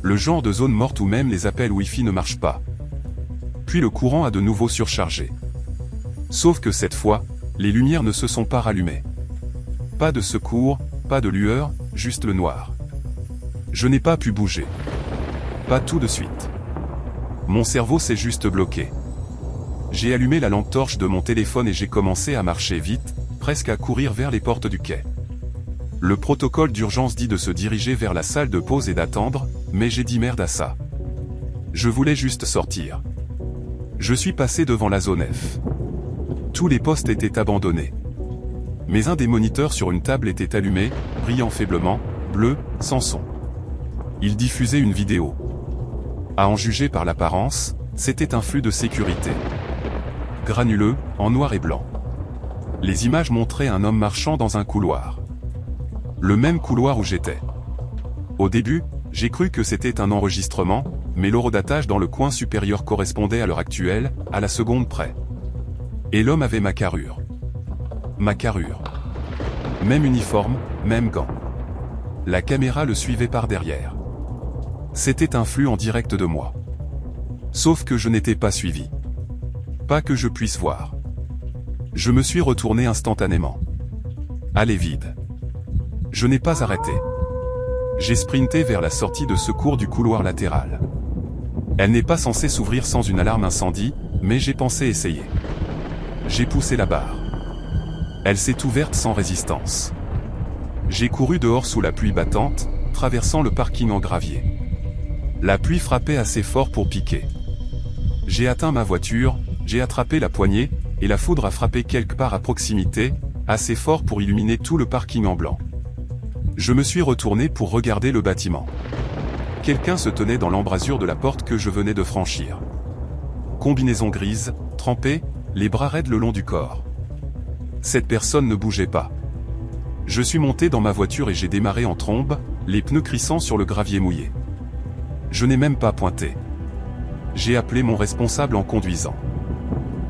Le genre de zone morte où même les appels Wi-Fi ne marchent pas. Puis le courant a de nouveau surchargé. Sauf que cette fois, les lumières ne se sont pas rallumées. Pas de secours, pas de lueur, juste le noir. Je n'ai pas pu bouger. Pas tout de suite. Mon cerveau s'est juste bloqué. J'ai allumé la lampe torche de mon téléphone et j'ai commencé à marcher vite, presque à courir vers les portes du quai. Le protocole d'urgence dit de se diriger vers la salle de pause et d'attendre, mais j'ai dit merde à ça. Je voulais juste sortir. Je suis passé devant la zone F. Tous les postes étaient abandonnés. Mais un des moniteurs sur une table était allumé, brillant faiblement, bleu, sans son. Il diffusait une vidéo. À en juger par l'apparence, c'était un flux de sécurité. Granuleux, en noir et blanc. Les images montraient un homme marchant dans un couloir. Le même couloir où j'étais. Au début, j'ai cru que c'était un enregistrement, mais l'horodatage dans le coin supérieur correspondait à l'heure actuelle, à la seconde près. Et l'homme avait ma carrure. Ma carrure. Même uniforme, même gants. La caméra le suivait par derrière. C'était un flux en direct de moi. Sauf que je n'étais pas suivi. Pas que je puisse voir. Je me suis retourné instantanément. Allée vide. Je n'ai pas arrêté. J'ai sprinté vers la sortie de secours du couloir latéral. Elle n'est pas censée s'ouvrir sans une alarme incendie, mais j'ai pensé essayer. J'ai poussé la barre. Elle s'est ouverte sans résistance. J'ai couru dehors sous la pluie battante, traversant le parking en gravier. La pluie frappait assez fort pour piquer. J'ai atteint ma voiture, j'ai attrapé la poignée, et la foudre a frappé quelque part à proximité, assez fort pour illuminer tout le parking en blanc. Je me suis retourné pour regarder le bâtiment. Quelqu'un se tenait dans l'embrasure de la porte que je venais de franchir. Combinaison grise, trempée, les bras raides le long du corps. Cette personne ne bougeait pas. Je suis monté dans ma voiture et j'ai démarré en trombe, les pneus crissant sur le gravier mouillé. Je n'ai même pas pointé. J'ai appelé mon responsable en conduisant.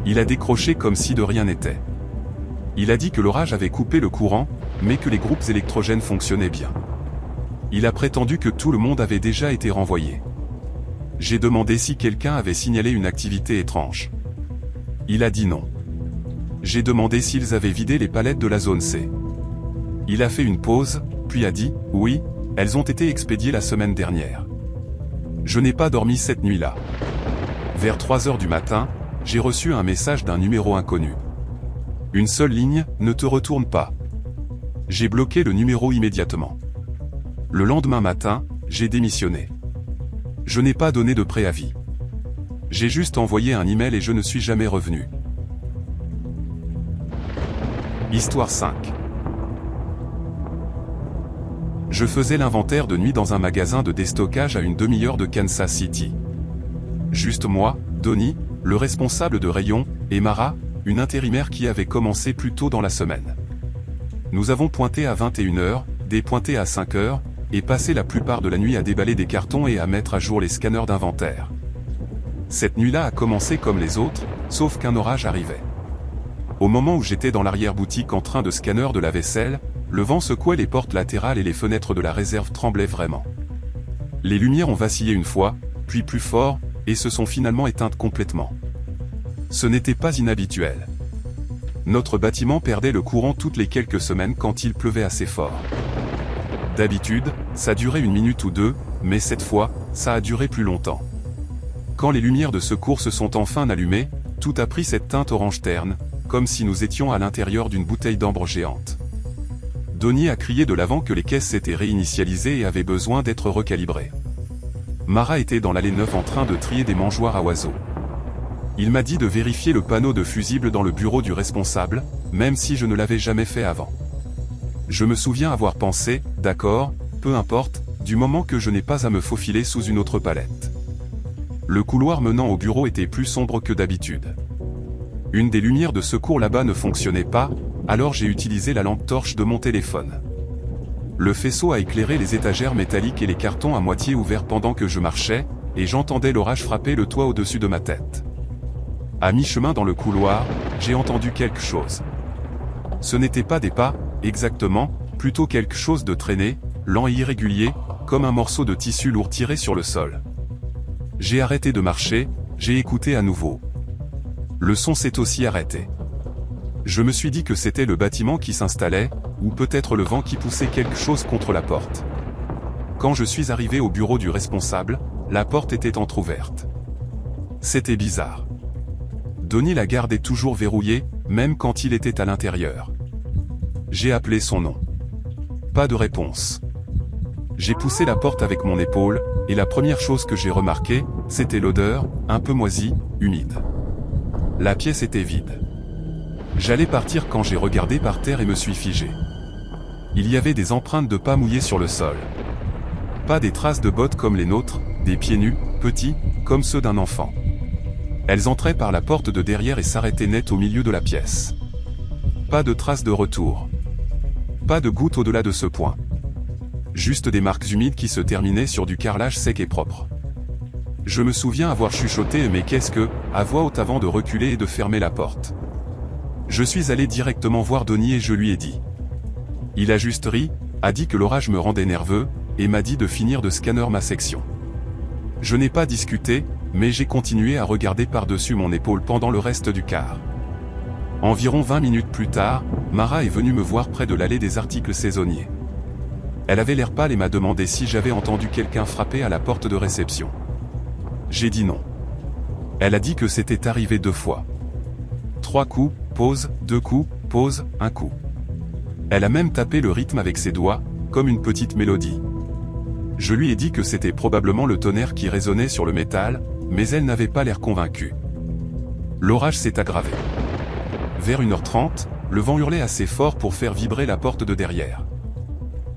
Il a décroché comme si de rien n'était. Il a dit que l'orage avait coupé le courant, mais que les groupes électrogènes fonctionnaient bien. Il a prétendu que tout le monde avait déjà été renvoyé. J'ai demandé si quelqu'un avait signalé une activité étrange. Il a dit non. J'ai demandé s'ils avaient vidé les palettes de la zone C. Il a fait une pause, puis a dit « Oui, elles ont été expédiées la semaine dernière. » Je n'ai pas dormi cette nuit-là. Vers 3 heures du matin, j'ai reçu un message d'un numéro inconnu. Une seule ligne, ne te retourne pas. J'ai bloqué le numéro immédiatement. Le lendemain matin, j'ai démissionné. Je n'ai pas donné de préavis. J'ai juste envoyé un email et je ne suis jamais revenu. Histoire 5. Je faisais l'inventaire de nuit dans un magasin de déstockage à une demi-heure de Kansas City. Juste moi, Donnie, le responsable de rayon, et Mara, une intérimaire qui avait commencé plus tôt dans la semaine. Nous avons pointé à 21h, dépointé à 5h, et passé la plupart de la nuit à déballer des cartons et à mettre à jour les scanners d'inventaire. Cette nuit-là a commencé comme les autres, sauf qu'un orage arrivait. Au moment où j'étais dans l'arrière-boutique en train de scanner de la vaisselle, le vent secouait les portes latérales et les fenêtres de la réserve tremblaient vraiment. Les lumières ont vacillé une fois, puis plus fort, et se sont finalement éteintes complètement. Ce n'était pas inhabituel. Notre bâtiment perdait le courant toutes les quelques semaines quand il pleuvait assez fort. D'habitude, ça durait 1 minute ou 2, mais cette fois, ça a duré plus longtemps. Quand les lumières de secours se sont enfin allumées, tout a pris cette teinte orange terne, comme si nous étions à l'intérieur d'une bouteille d'ambre géante. Donnie a crié de l'avant que les caisses s'étaient réinitialisées et avaient besoin d'être recalibrées. Mara était dans l'allée 9 en train de trier des mangeoires à oiseaux. Il m'a dit de vérifier le panneau de fusible dans le bureau du responsable, même si je ne l'avais jamais fait avant. Je me souviens avoir pensé, d'accord, peu importe, du moment que je n'ai pas à me faufiler sous une autre palette. Le couloir menant au bureau était plus sombre que d'habitude. Une des lumières de secours là-bas ne fonctionnait pas, alors j'ai utilisé la lampe torche de mon téléphone. Le faisceau a éclairé les étagères métalliques et les cartons à moitié ouverts pendant que je marchais, et j'entendais l'orage frapper le toit au-dessus de ma tête. À mi-chemin dans le couloir, j'ai entendu quelque chose. Ce n'était pas des pas, exactement, plutôt quelque chose de traîné, lent et irrégulier, comme un morceau de tissu lourd tiré sur le sol. J'ai arrêté de marcher, j'ai écouté à nouveau. Le son s'est aussi arrêté. Je me suis dit que c'était le bâtiment qui s'installait, ou peut-être le vent qui poussait quelque chose contre la porte. Quand je suis arrivé au bureau du responsable, la porte était entr'ouverte. C'était bizarre. Donnie la gardait toujours verrouillée, même quand il était à l'intérieur. J'ai appelé son nom. Pas de réponse. J'ai poussé la porte avec mon épaule, et la première chose que j'ai remarquée, c'était l'odeur, un peu moisie, humide. La pièce était vide. J'allais partir quand j'ai regardé par terre et me suis figé. Il y avait des empreintes de pas mouillées sur le sol. Pas des traces de bottes comme les nôtres, des pieds nus, petits, comme ceux d'un enfant. Elles entraient par la porte de derrière et s'arrêtaient net au milieu de la pièce. Pas de traces de retour. Pas de gouttes au-delà de ce point. Juste des marques humides qui se terminaient sur du carrelage sec et propre. Je me souviens avoir chuchoté « mais qu'est-ce que ?» à voix haute avant de reculer et de fermer la porte. Je suis allé directement voir Donnie et je lui ai dit. Il a juste ri, a dit que l'orage me rendait nerveux, et m'a dit de finir de scanner ma section. Je n'ai pas discuté, mais j'ai continué à regarder par-dessus mon épaule pendant le reste du quart. Environ 20 minutes plus tard, Mara est venue me voir près de l'allée des articles saisonniers. Elle avait l'air pâle et m'a demandé si j'avais entendu quelqu'un frapper à la porte de réception. J'ai dit non. Elle a dit que c'était arrivé 2 fois. 3 coups, pause, 2 coups, pause, 1 coup. Elle a même tapé le rythme avec ses doigts, comme une petite mélodie. Je lui ai dit que c'était probablement le tonnerre qui résonnait sur le métal, mais elle n'avait pas l'air convaincue. L'orage s'est aggravé. Vers 1h30, le vent hurlait assez fort pour faire vibrer la porte de derrière.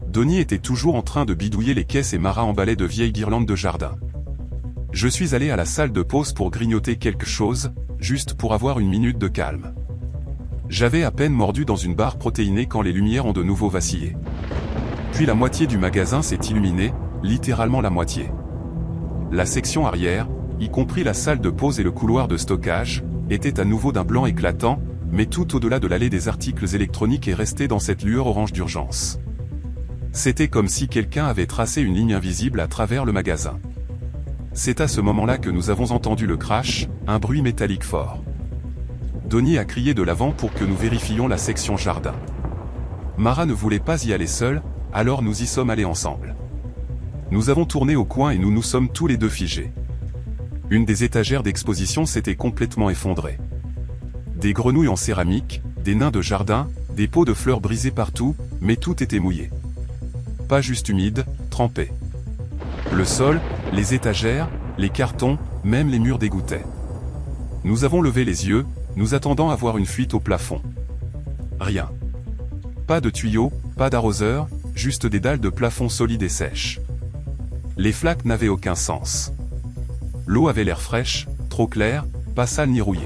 Donnie était toujours en train de bidouiller les caisses et Mara emballait de vieilles guirlandes de jardin. Je suis allé à la salle de pause pour grignoter quelque chose, juste pour avoir une minute de calme. J'avais à peine mordu dans une barre protéinée quand les lumières ont de nouveau vacillé. Puis la moitié du magasin s'est illuminée, littéralement la moitié. La section arrière, y compris la salle de pause et le couloir de stockage, était à nouveau d'un blanc éclatant, mais tout au-delà de l'allée des articles électroniques est resté dans cette lueur orange d'urgence. C'était comme si quelqu'un avait tracé une ligne invisible à travers le magasin. C'est à ce moment-là que nous avons entendu le crash, un bruit métallique fort. Donnie a crié de l'avant pour que nous vérifiions la section jardin. Mara ne voulait pas y aller seule, alors nous y sommes allés ensemble. Nous avons tourné au coin et nous nous sommes tous les deux figés. Une des étagères d'exposition s'était complètement effondrée. Des grenouilles en céramique, des nains de jardin, des pots de fleurs brisés partout, mais tout était mouillé. Pas juste humide, trempé. Le sol, les étagères, les cartons, même les murs dégoûtaient. Nous avons levé les yeux, nous attendant à voir une fuite au plafond. Rien. Pas de tuyaux, pas d'arroseur, juste des dalles de plafond solides et sèches. Les flaques n'avaient aucun sens. L'eau avait l'air fraîche, trop claire, pas sale ni rouillée.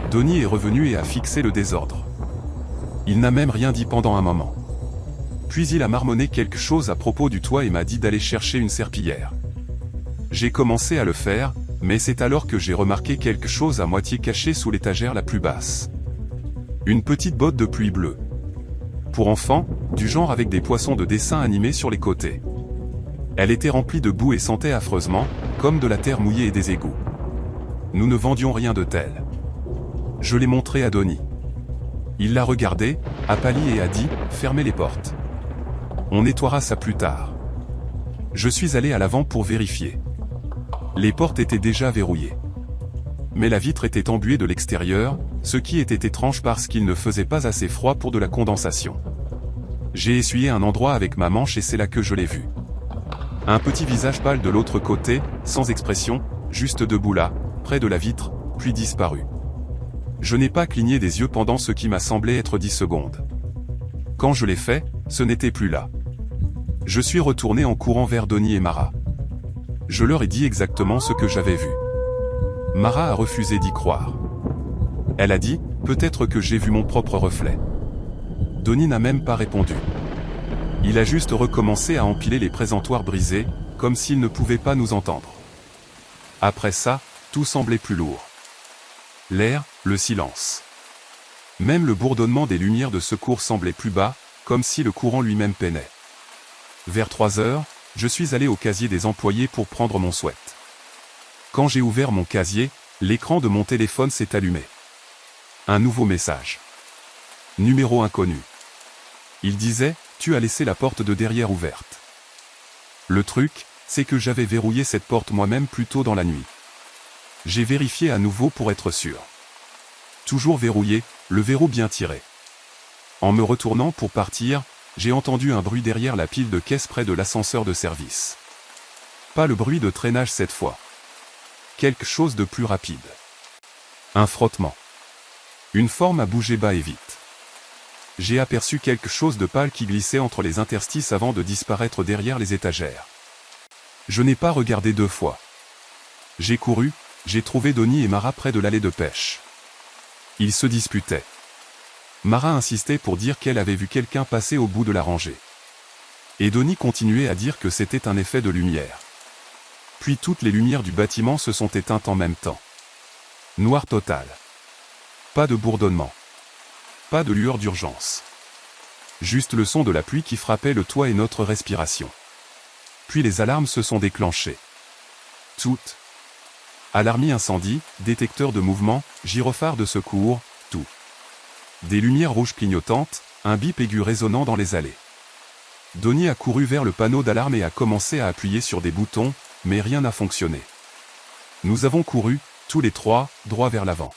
Donnie est revenu et a fixé le désordre. Il n'a même rien dit pendant un moment. Puis il a marmonné quelque chose à propos du toit et m'a dit d'aller chercher une serpillière. J'ai commencé à le faire, mais c'est alors que j'ai remarqué quelque chose à moitié caché sous l'étagère la plus basse. Une petite botte de pluie bleue. Pour enfants, du genre avec des poissons de dessin animés sur les côtés. Elle était remplie de boue et sentait affreusement, comme de la terre mouillée et des égouts. Nous ne vendions rien de tel. Je l'ai montré à Donnie. Il l'a regardé, a pâli et a dit « Fermez les portes. On nettoiera ça plus tard. » Je suis allé à l'avant pour vérifier. Les portes étaient déjà verrouillées. Mais la vitre était embuée de l'extérieur, ce qui était étrange parce qu'il ne faisait pas assez froid pour de la condensation. J'ai essuyé un endroit avec ma manche et c'est là que je l'ai vu. Un petit visage pâle de l'autre côté, sans expression, juste debout là, près de la vitre, puis disparu. Je n'ai pas cligné des yeux pendant ce qui m'a semblé être 10 secondes. Quand je l'ai fait, ce n'était plus là. Je suis retourné en courant vers Donnie et Mara. Je leur ai dit exactement ce que j'avais vu. Mara a refusé d'y croire. Elle a dit, peut-être que j'ai vu mon propre reflet. Donnie n'a même pas répondu. Il a juste recommencé à empiler les présentoirs brisés, comme s'il ne pouvait pas nous entendre. Après ça, tout semblait plus lourd. L'air, le silence. Même le bourdonnement des lumières de secours semblait plus bas, comme si le courant lui-même peinait. Vers 3 heures, je suis allé au casier des employés pour prendre mon sweat. Quand j'ai ouvert mon casier, l'écran de mon téléphone s'est allumé. Un nouveau message. Numéro inconnu. Il disait, tu as laissé la porte de derrière ouverte. Le truc, c'est que j'avais verrouillé cette porte moi-même plus tôt dans la nuit. J'ai vérifié à nouveau pour être sûr. Toujours verrouillé, le verrou bien tiré. En me retournant pour partir, j'ai entendu un bruit derrière la pile de caisses près de l'ascenseur de service. Pas le bruit de traînage cette fois. Quelque chose de plus rapide. Un frottement. Une forme a bougé bas et vite. J'ai aperçu quelque chose de pâle qui glissait entre les interstices avant de disparaître derrière les étagères. Je n'ai pas regardé 2 fois. J'ai couru, j'ai trouvé Donnie et Mara près de l'allée de pêche. Ils se disputaient. Mara insistait pour dire qu'elle avait vu quelqu'un passer au bout de la rangée. Et Donnie continuait à dire que c'était un effet de lumière. Puis toutes les lumières du bâtiment se sont éteintes en même temps. Noir total. Pas de bourdonnement. Pas de lueur d'urgence. Juste le son de la pluie qui frappait le toit et notre respiration. Puis les alarmes se sont déclenchées. Toutes. Alarmie incendie, détecteur de mouvement, gyrophare de secours, tout. Des lumières rouges clignotantes, un bip aigu résonnant dans les allées. Donnie a couru vers le panneau d'alarme et a commencé à appuyer sur des boutons, mais rien n'a fonctionné. Nous avons couru, tous les 3, droit vers l'avant.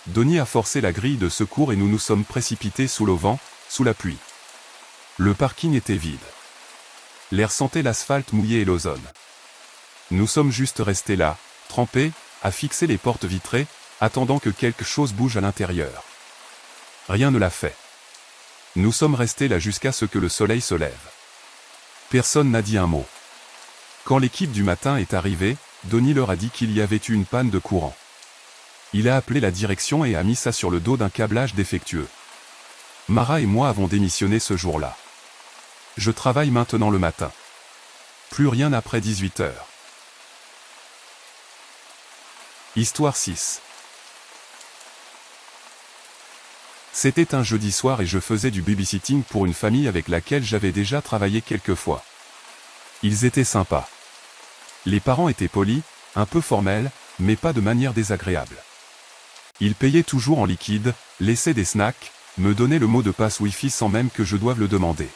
Donnie a forcé la grille de secours et nous nous sommes précipités sous le vent, sous la pluie. Le parking était vide. L'air sentait l'asphalte mouillé et l'ozone. Nous sommes juste restés là, trempés, à fixer les portes vitrées, attendant que quelque chose bouge à l'intérieur. Rien ne l'a fait. Nous sommes restés là jusqu'à ce que le soleil se lève. Personne n'a dit un mot. Quand l'équipe du matin est arrivée, Donnie leur a dit qu'il y avait eu une panne de courant. Il a appelé la direction et a mis ça sur le dos d'un câblage défectueux. Mara et moi avons démissionné ce jour-là. Je travaille maintenant le matin. Plus rien après 18 h. Histoire 6. C'était un jeudi soir et je faisais du babysitting pour une famille avec laquelle j'avais déjà travaillé quelques fois. Ils étaient sympas. Les parents étaient polis, un peu formels, mais pas de manière désagréable. Ils payaient toujours en liquide, laissaient des snacks, me donnaient le mot de passe Wi-Fi sans même que je doive le demander.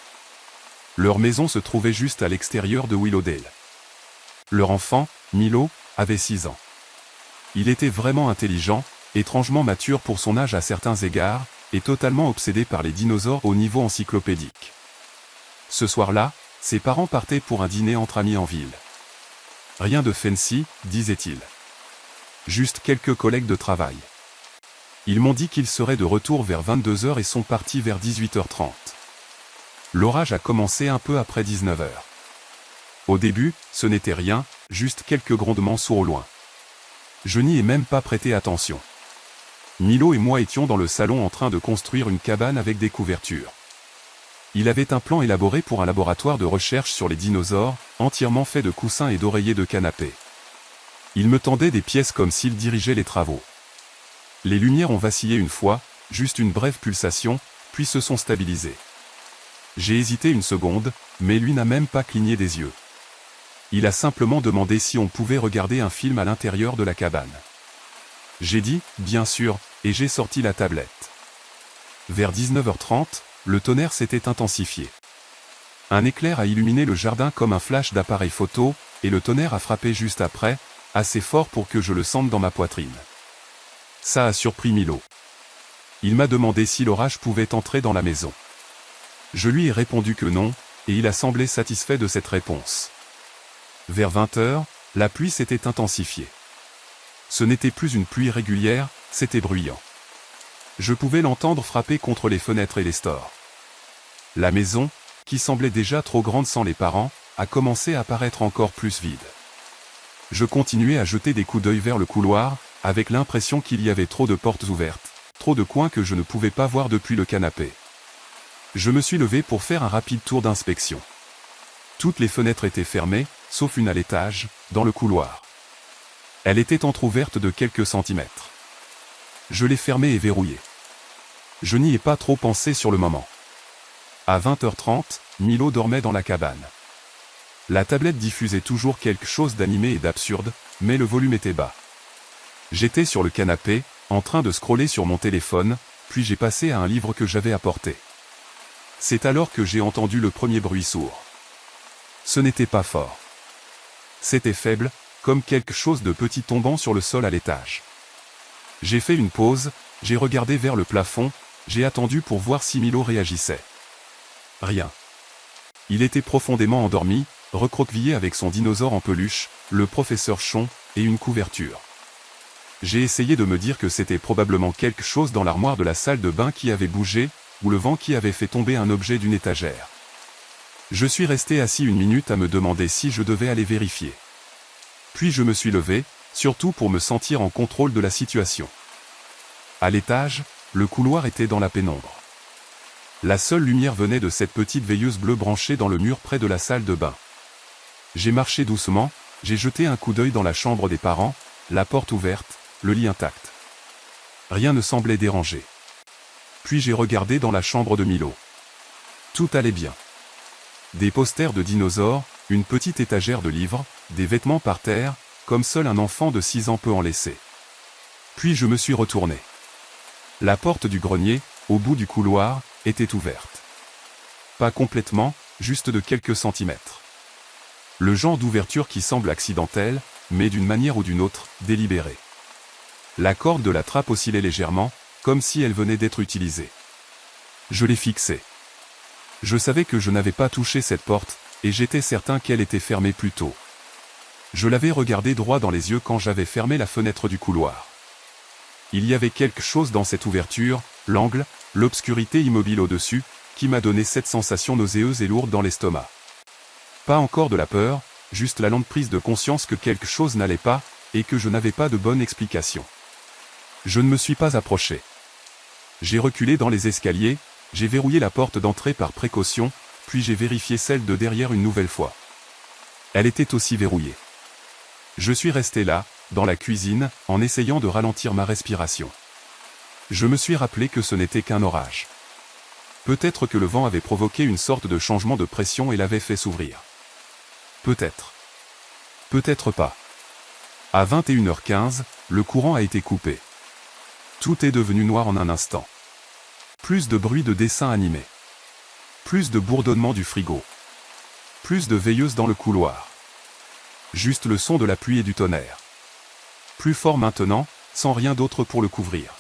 Leur maison se trouvait juste à l'extérieur de Willowdale. Leur enfant, Milo, avait 6 ans. Il était vraiment intelligent, étrangement mature pour son âge à certains égards, et totalement obsédé par les dinosaures au niveau encyclopédique. Ce soir-là, ses parents partaient pour un dîner entre amis en ville. Rien de fancy, disait-il. Juste quelques collègues de travail. Ils m'ont dit qu'ils seraient de retour vers 22 h et sont partis vers 18 h 30. L'orage a commencé un peu après 19 h. Au début, ce n'était rien, juste quelques grondements sourds au loin. Je n'y ai même pas prêté attention. Milo et moi étions dans le salon en train de construire une cabane avec des couvertures. Il avait un plan élaboré pour un laboratoire de recherche sur les dinosaures, entièrement fait de coussins et d'oreillers de canapé. Il me tendait des pièces comme s'il dirigeait les travaux. Les lumières ont vacillé une fois, juste une brève pulsation, puis se sont stabilisées. J'ai hésité une seconde, mais lui n'a même pas cligné des yeux. Il a simplement demandé si on pouvait regarder un film à l'intérieur de la cabane. J'ai dit, bien sûr, et j'ai sorti la tablette. Vers 19 h 30, le tonnerre s'était intensifié. Un éclair a illuminé le jardin comme un flash d'appareil photo, et le tonnerre a frappé juste après, assez fort pour que je le sente dans ma poitrine. Ça a surpris Milo. Il m'a demandé si l'orage pouvait entrer dans la maison. Je lui ai répondu que non, et il a semblé satisfait de cette réponse. Vers 20 h, la pluie s'était intensifiée. Ce n'était plus une pluie régulière, c'était bruyant. Je pouvais l'entendre frapper contre les fenêtres et les stores. La maison, qui semblait déjà trop grande sans les parents, a commencé à paraître encore plus vide. Je continuais à jeter des coups d'œil vers le couloir, avec l'impression qu'il y avait trop de portes ouvertes, trop de coins que je ne pouvais pas voir depuis le canapé. Je me suis levé pour faire un rapide tour d'inspection. Toutes les fenêtres étaient fermées, sauf une à l'étage, dans le couloir. Elle était entr'ouverte de quelques centimètres. Je l'ai fermée et verrouillée. Je n'y ai pas trop pensé sur le moment. À 20 h 30, Milo dormait dans la cabane. La tablette diffusait toujours quelque chose d'animé et d'absurde, mais le volume était bas. J'étais sur le canapé, en train de scroller sur mon téléphone, puis j'ai passé à un livre que j'avais apporté. C'est alors que j'ai entendu le premier bruit sourd. Ce n'était pas fort. C'était faible, comme quelque chose de petit tombant sur le sol à l'étage. J'ai fait une pause, j'ai regardé vers le plafond, j'ai attendu pour voir si Milo réagissait. Rien. Il était profondément endormi, recroquevillé avec son dinosaure en peluche, le professeur Chon, et une couverture. J'ai essayé de me dire que c'était probablement quelque chose dans l'armoire de la salle de bain qui avait bougé, ou le vent qui avait fait tomber un objet d'une étagère. Je suis resté assis une minute à me demander si je devais aller vérifier. Puis je me suis levé, surtout pour me sentir en contrôle de la situation. À l'étage, le couloir était dans la pénombre. La seule lumière venait de cette petite veilleuse bleue branchée dans le mur près de la salle de bain. J'ai marché doucement, j'ai jeté un coup d'œil dans la chambre des parents, la porte ouverte, le lit intact. Rien ne semblait déranger. Puis j'ai regardé dans la chambre de Milo. Tout allait bien. Des posters de dinosaures, une petite étagère de livres, des vêtements par terre, comme seul un enfant de 6 ans peut en laisser. Puis je me suis retourné. La porte du grenier, au bout du couloir, était ouverte. Pas complètement, juste de quelques centimètres. Le genre d'ouverture qui semble accidentelle, mais d'une manière ou d'une autre, délibérée. La corde de la trappe oscillait légèrement, comme si elle venait d'être utilisée. Je l'ai fixée. Je savais que je n'avais pas touché cette porte, et j'étais certain qu'elle était fermée plus tôt. Je l'avais regardée droit dans les yeux quand j'avais fermé la fenêtre du couloir. Il y avait quelque chose dans cette ouverture, l'angle, l'obscurité immobile au-dessus, qui m'a donné cette sensation nauséeuse et lourde dans l'estomac. Pas encore de la peur, juste la lente prise de conscience que quelque chose n'allait pas, et que je n'avais pas de bonne explication. Je ne me suis pas approché. J'ai reculé dans les escaliers, j'ai verrouillé la porte d'entrée par précaution, puis j'ai vérifié celle de derrière une nouvelle fois. Elle était aussi verrouillée. Je suis resté là, dans la cuisine, en essayant de ralentir ma respiration. Je me suis rappelé que ce n'était qu'un orage. Peut-être que le vent avait provoqué une sorte de changement de pression et l'avait fait s'ouvrir. Peut-être. Peut-être pas. À 21h15, le courant a été coupé. Tout est devenu noir en un instant. Plus de bruit de dessin animé. Plus de bourdonnement du frigo. Plus de veilleuses dans le couloir. Juste le son de la pluie et du tonnerre. Plus fort maintenant, sans rien d'autre pour le couvrir.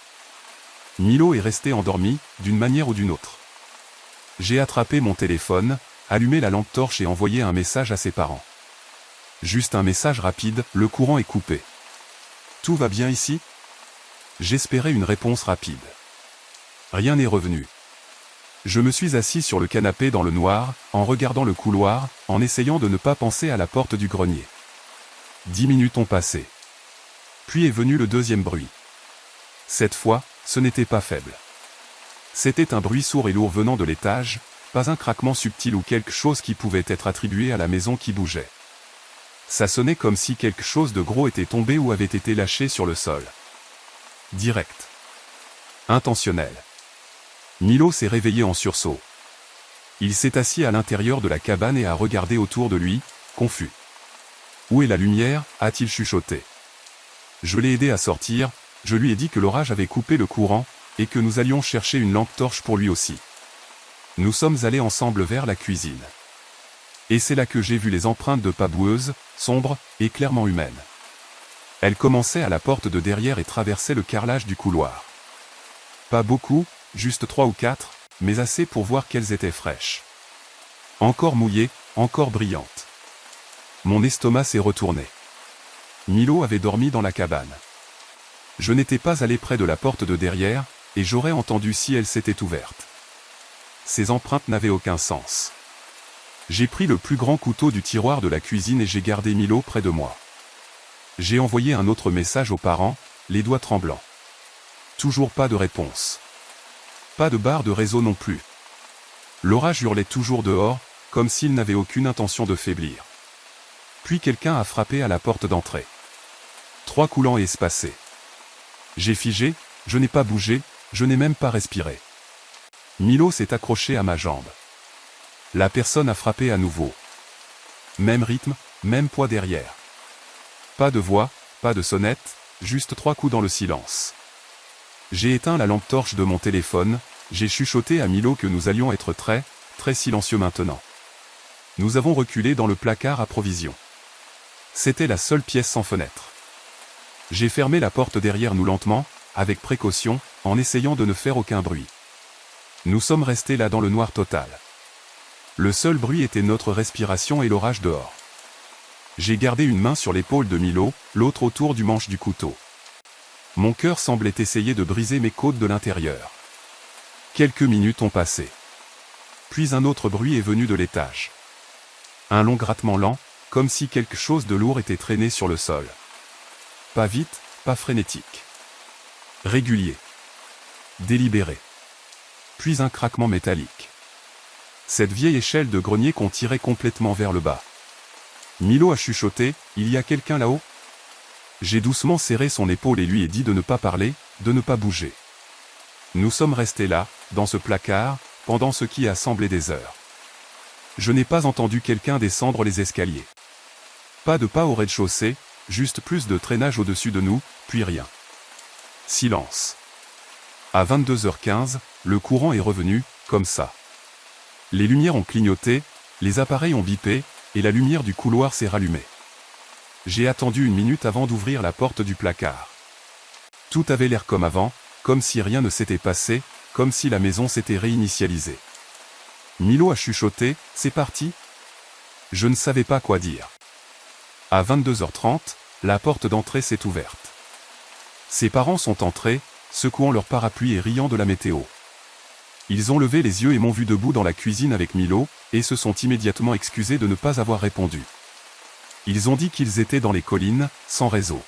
Milo est resté endormi, d'une manière ou d'une autre. J'ai attrapé mon téléphone, allumé la lampe torche et envoyé un message à ses parents. Juste un message rapide, le courant est coupé. Tout va bien ici ? J'espérais une réponse rapide. Rien n'est revenu. Je me suis assis sur le canapé dans le noir, en regardant le couloir, en essayant de ne pas penser à la porte du grenier. 10 minutes ont passé. Puis est venu le deuxième bruit. Cette fois, ce n'était pas faible. C'était un bruit sourd et lourd venant de l'étage, pas un craquement subtil ou quelque chose qui pouvait être attribué à la maison qui bougeait. Ça sonnait comme si quelque chose de gros était tombé ou avait été lâché sur le sol. Direct. Intentionnel. Milo s'est réveillé en sursaut. Il s'est assis à l'intérieur de la cabane et a regardé autour de lui, confus. « Où est la lumière ?» a-t-il chuchoté. Je l'ai aidé à sortir, je lui ai dit que l'orage avait coupé le courant, et que nous allions chercher une lampe torche pour lui aussi. Nous sommes allés ensemble vers la cuisine. Et c'est là que j'ai vu les empreintes de pas boueuses, sombres, et clairement humaines. Elles commençaient à la porte de derrière et traversaient le carrelage du couloir. Pas beaucoup, juste 3 ou 4, mais assez pour voir qu'elles étaient fraîches. Encore mouillées, encore brillantes. Mon estomac s'est retourné. Milo avait dormi dans la cabane. Je n'étais pas allé près de la porte de derrière, et j'aurais entendu si elle s'était ouverte. Ces empreintes n'avaient aucun sens. J'ai pris le plus grand couteau du tiroir de la cuisine et j'ai gardé Milo près de moi. J'ai envoyé un autre message aux parents, les doigts tremblants. Toujours pas de réponse. Pas de barre de réseau non plus. L'orage hurlait toujours dehors, comme s'il n'avait aucune intention de faiblir. Puis quelqu'un a frappé à la porte d'entrée. 3 coulants et espacés. J'ai figé, je n'ai pas bougé, je n'ai même pas respiré. Milo s'est accroché à ma jambe. La personne a frappé à nouveau. Même rythme, même poids derrière. Pas de voix, pas de sonnette, juste 3 coups dans le silence. J'ai éteint la lampe torche de mon téléphone, j'ai chuchoté à Milo que nous allions être très, très silencieux maintenant. Nous avons reculé dans le placard à provisions. C'était la seule pièce sans fenêtre. J'ai fermé la porte derrière nous lentement, avec précaution, en essayant de ne faire aucun bruit. Nous sommes restés là dans le noir total. Le seul bruit était notre respiration et l'orage dehors. J'ai gardé une main sur l'épaule de Milo, l'autre autour du manche du couteau. Mon cœur semblait essayer de briser mes côtes de l'intérieur. Quelques minutes ont passé. Puis un autre bruit est venu de l'étage. Un long grattement lent, comme si quelque chose de lourd était traîné sur le sol. Pas vite, pas frénétique. Régulier. Délibéré. Puis un craquement métallique. Cette vieille échelle de grenier qu'on tirait complètement vers le bas. Milo a chuchoté, « Il y a quelqu'un là-haut » J'ai doucement serré son épaule et lui ai dit de ne pas parler, de ne pas bouger. Nous sommes restés là, dans ce placard, pendant ce qui a semblé des heures. Je n'ai pas entendu quelqu'un descendre les escaliers. Pas de pas au rez-de-chaussée, juste plus de traînage au-dessus de nous, puis rien. Silence. À 22h15, le courant est revenu, comme ça. Les lumières ont clignoté, les appareils ont bipé, et la lumière du couloir s'est rallumée. J'ai attendu une minute avant d'ouvrir la porte du placard. Tout avait l'air comme avant, comme si rien ne s'était passé, comme si la maison s'était réinitialisée. Milo a chuchoté, « C'est parti ?» Je ne savais pas quoi dire. À 22h30, la porte d'entrée s'est ouverte. Ses parents sont entrés, secouant leur parapluie et riant de la météo. Ils ont levé les yeux et m'ont vu debout dans la cuisine avec Milo, et se sont immédiatement excusés de ne pas avoir répondu. Ils ont dit qu'ils étaient dans les collines, sans réseau.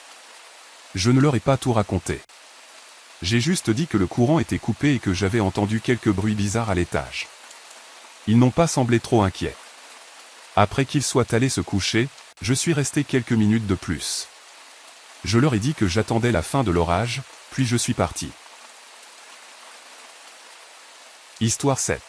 Je ne leur ai pas tout raconté. J'ai juste dit que le courant était coupé et que j'avais entendu quelques bruits bizarres à l'étage. Ils n'ont pas semblé trop inquiets. Après qu'ils soient allés se coucher, je suis resté quelques minutes de plus. Je leur ai dit que j'attendais la fin de l'orage, puis je suis parti. Histoire 7.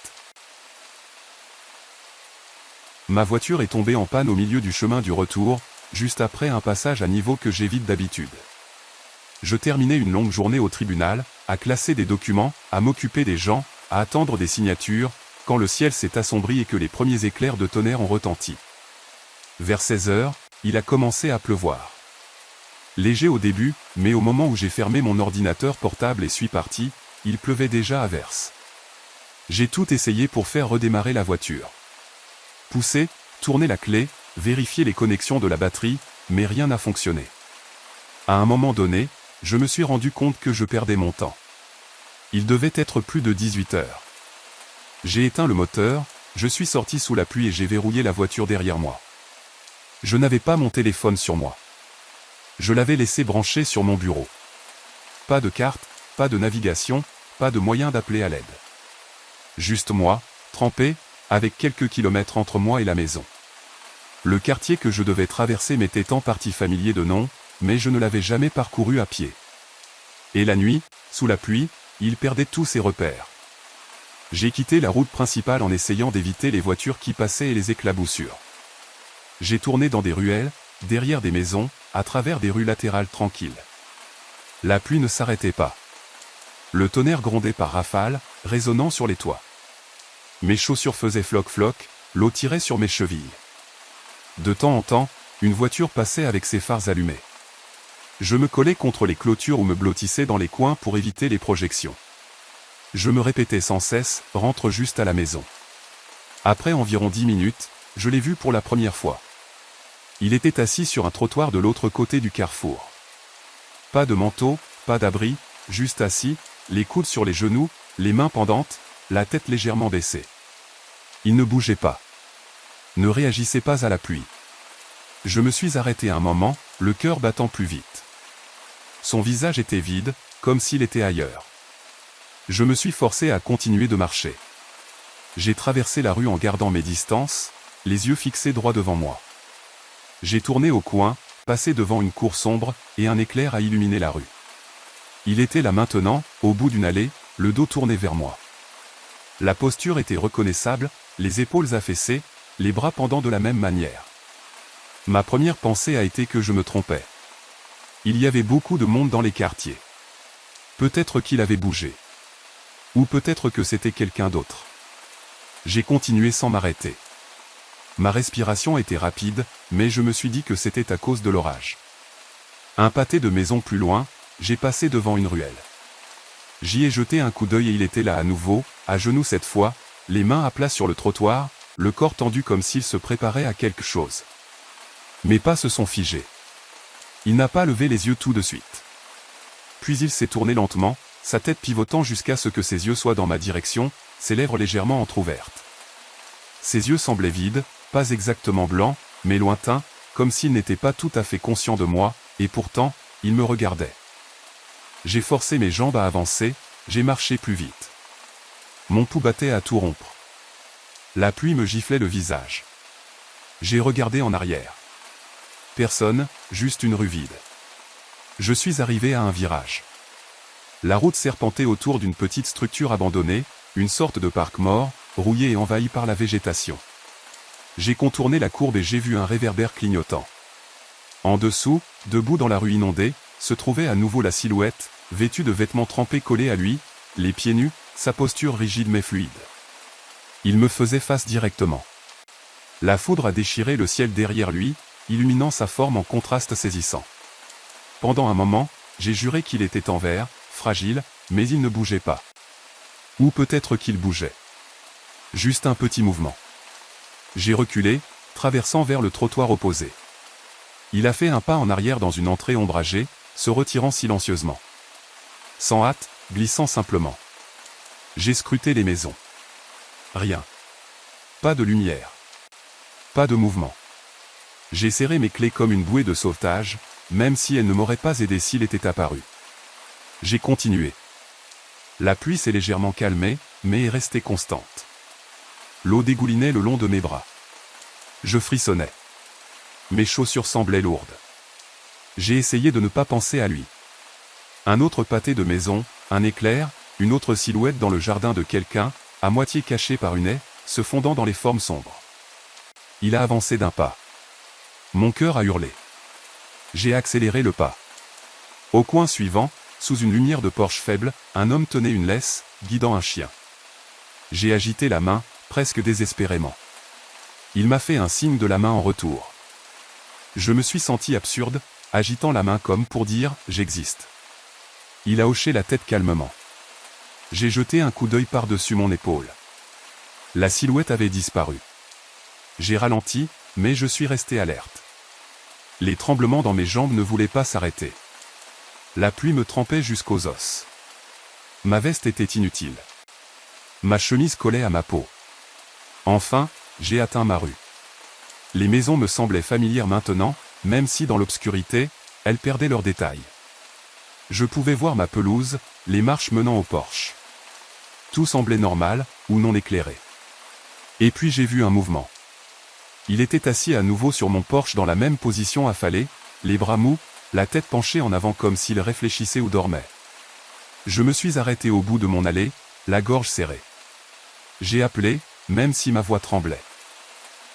Ma voiture est tombée en panne au milieu du chemin du retour, juste après un passage à niveau que j'évite d'habitude. Je terminais une longue journée au tribunal, à classer des documents, à m'occuper des gens, à attendre des signatures, quand le ciel s'est assombri et que les premiers éclairs de tonnerre ont retenti. Vers 16h, il a commencé à pleuvoir. Léger au début, mais au moment où j'ai fermé mon ordinateur portable et suis parti, il pleuvait déjà à verse. J'ai tout essayé pour faire redémarrer la voiture. Pousser, tourner la clé, vérifier les connexions de la batterie, mais rien n'a fonctionné. À un moment donné, je me suis rendu compte que je perdais mon temps. Il devait être plus de 18 heures. J'ai éteint le moteur, je suis sorti sous la pluie et j'ai verrouillé la voiture derrière moi. Je n'avais pas mon téléphone sur moi. Je l'avais laissé branché sur mon bureau. Pas de carte, pas de navigation, pas de moyen d'appeler à l'aide. Juste moi, trempé, avec quelques kilomètres entre moi et la maison. Le quartier que je devais traverser m'était en partie familier de nom, mais je ne l'avais jamais parcouru à pied. Et la nuit, sous la pluie, il perdait tous ses repères. J'ai quitté la route principale en essayant d'éviter les voitures qui passaient et les éclaboussures. J'ai tourné dans des ruelles, derrière des maisons, à travers des rues latérales tranquilles. La pluie ne s'arrêtait pas. Le tonnerre grondait par rafales, résonnant sur les toits. Mes chaussures faisaient floc-floc, l'eau tirait sur mes chevilles. De temps en temps, une voiture passait avec ses phares allumés. Je me collais contre les clôtures ou me blottissais dans les coins pour éviter les projections. Je me répétais sans cesse, rentre juste à la maison. Après environ 10 minutes, je l'ai vu pour la première fois. Il était assis sur un trottoir de l'autre côté du carrefour. Pas de manteau, pas d'abri, juste assis, les coudes sur les genoux, les mains pendantes, la tête légèrement baissée. Il ne bougeait pas. Ne réagissait pas à la pluie. Je me suis arrêté un moment, le cœur battant plus vite. Son visage était vide, comme s'il était ailleurs. Je me suis forcé à continuer de marcher. J'ai traversé la rue en gardant mes distances, les yeux fixés droit devant moi. J'ai tourné au coin, passé devant une cour sombre, et un éclair a illuminé la rue. Il était là maintenant, au bout d'une allée, le dos tourné vers moi. La posture était reconnaissable, les épaules affaissées, les bras pendant de la même manière. Ma première pensée a été que je me trompais. Il y avait beaucoup de monde dans les quartiers. Peut-être qu'il avait bougé. Ou peut-être que c'était quelqu'un d'autre. J'ai continué sans m'arrêter. Ma respiration était rapide, mais je me suis dit que c'était à cause de l'orage. Un pâté de maison plus loin, j'ai passé devant une ruelle. J'y ai jeté un coup d'œil et il était là à nouveau, à genoux cette fois, les mains à plat sur le trottoir, le corps tendu comme s'il se préparait à quelque chose. Mes pas se sont figés. Il n'a pas levé les yeux tout de suite. Puis il s'est tourné lentement, sa tête pivotant jusqu'à ce que ses yeux soient dans ma direction, ses lèvres légèrement entr'ouvertes. Ses yeux semblaient vides, pas exactement blancs, mais lointains, comme s'il n'était pas tout à fait conscient de moi, et pourtant, il me regardait. J'ai forcé mes jambes à avancer, j'ai marché plus vite. Mon pouls battait à tout rompre. La pluie me giflait le visage. J'ai regardé en arrière. Personne, juste une rue vide. Je suis arrivé à un virage. La route serpentait autour d'une petite structure abandonnée, une sorte de parc mort, rouillé et envahi par la végétation. J'ai contourné la courbe et j'ai vu un réverbère clignotant. En dessous, debout dans la rue inondée, se trouvait à nouveau la silhouette, vêtue de vêtements trempés collés à lui, les pieds nus, sa posture rigide mais fluide. Il me faisait face directement. La foudre a déchiré le ciel derrière lui, illuminant sa forme en contraste saisissant. Pendant un moment, j'ai juré qu'il était en verre, fragile, mais il ne bougeait pas. Ou peut-être qu'il bougeait. Juste un petit mouvement. J'ai reculé, traversant vers le trottoir opposé. Il a fait un pas en arrière dans une entrée ombragée, se retirant silencieusement. Sans hâte, glissant simplement. J'ai scruté les maisons. Rien. Pas de lumière. Pas de mouvement. J'ai serré mes clés comme une bouée de sauvetage, même si elles ne m'auraient pas aidé s'il était apparu. J'ai continué. La pluie s'est légèrement calmée, mais est restée constante. L'eau dégoulinait le long de mes bras. Je frissonnais. Mes chaussures semblaient lourdes. J'ai essayé de ne pas penser à lui. Un autre pâté de maison, un éclair, une autre silhouette dans le jardin de quelqu'un, à moitié caché par une haie, se fondant dans les formes sombres. Il a avancé d'un pas. Mon cœur a hurlé. J'ai accéléré le pas. Au coin suivant, sous une lumière de porche faible, un homme tenait une laisse, guidant un chien. J'ai agité la main, presque désespérément. Il m'a fait un signe de la main en retour. Je me suis senti absurde, agitant la main comme pour dire « j'existe ». Il a hoché la tête calmement. J'ai jeté un coup d'œil par-dessus mon épaule. La silhouette avait disparu. J'ai ralenti, mais je suis resté alerte. Les tremblements dans mes jambes ne voulaient pas s'arrêter. La pluie me trempait jusqu'aux os. Ma veste était inutile. Ma chemise collait à ma peau. Enfin, j'ai atteint ma rue. Les maisons me semblaient familières maintenant, même si dans l'obscurité, elles perdaient leurs détails. Je pouvais voir ma pelouse, les marches menant au porche. Tout semblait normal, ou non éclairé. Et puis j'ai vu un mouvement. Il était assis à nouveau sur mon porche dans la même position affalée, les bras mous, la tête penchée en avant comme s'il réfléchissait ou dormait. Je me suis arrêté au bout de mon allée, la gorge serrée. J'ai appelé, même si ma voix tremblait.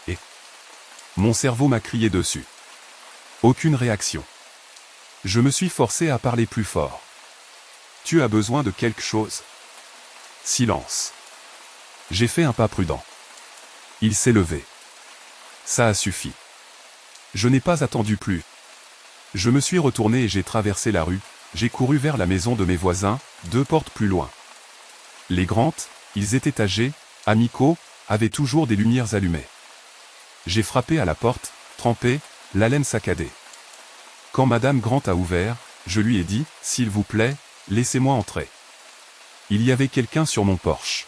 Et mon cerveau m'a crié dessus. Aucune réaction. Je me suis forcé à parler plus fort. Tu as besoin de quelque chose? Silence. J'ai fait un pas prudent. Il s'est levé. Ça a suffi. Je n'ai pas attendu plus. Je me suis retourné et j'ai traversé la rue, j'ai couru vers la maison de mes voisins, 2 portes plus loin. Les Grant, ils étaient âgés, amicaux, avaient toujours des lumières allumées. J'ai frappé à la porte, trempé, l'haleine saccadée. Quand Madame Grant a ouvert, je lui ai dit, « S'il vous plaît, laissez-moi entrer. » Il y avait quelqu'un sur mon porche.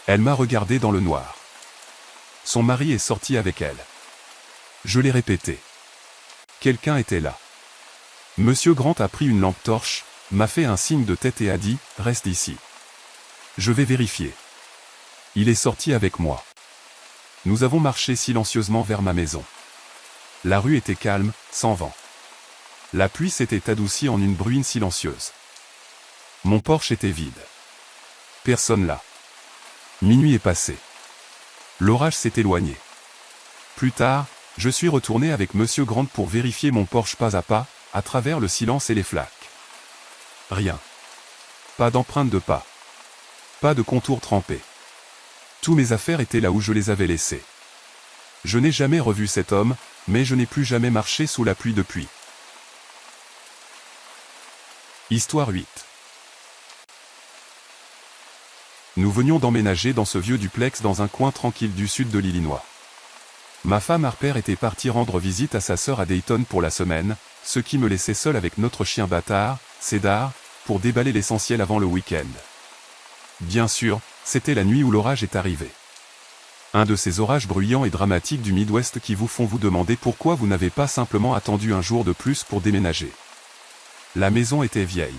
Elle m'a regardé dans le noir. Son mari est sorti avec elle. Je l'ai répété. Quelqu'un était là. Monsieur Grant a pris une lampe torche, m'a fait un signe de tête et a dit, « Reste ici. Je vais vérifier. » Il est sorti avec moi. Nous avons marché silencieusement vers ma maison. La rue était calme, sans vent. La pluie s'était adoucie en une bruine silencieuse. Mon porche était vide. Personne là. Minuit est passé. L'orage s'est éloigné. Plus tard, je suis retourné avec Monsieur Grant pour vérifier mon porche pas à pas, à travers le silence et les flaques. Rien. Pas d'empreinte de pas. Pas de contour trempé. Tous mes affaires étaient là où je les avais laissées. Je n'ai jamais revu cet homme, mais je n'ai plus jamais marché sous la pluie depuis. Histoire 8. Nous venions d'emménager dans ce vieux duplex dans un coin tranquille du sud de l'Illinois. Ma femme Harper était partie rendre visite à sa sœur à Dayton pour la semaine, ce qui me laissait seul avec notre chien bâtard, Cédar, pour déballer l'essentiel avant le week-end. Bien sûr, c'était la nuit où l'orage est arrivé. Un de ces orages bruyants et dramatiques du Midwest qui vous font vous demander pourquoi vous n'avez pas simplement attendu un jour de plus pour déménager. La maison était vieille.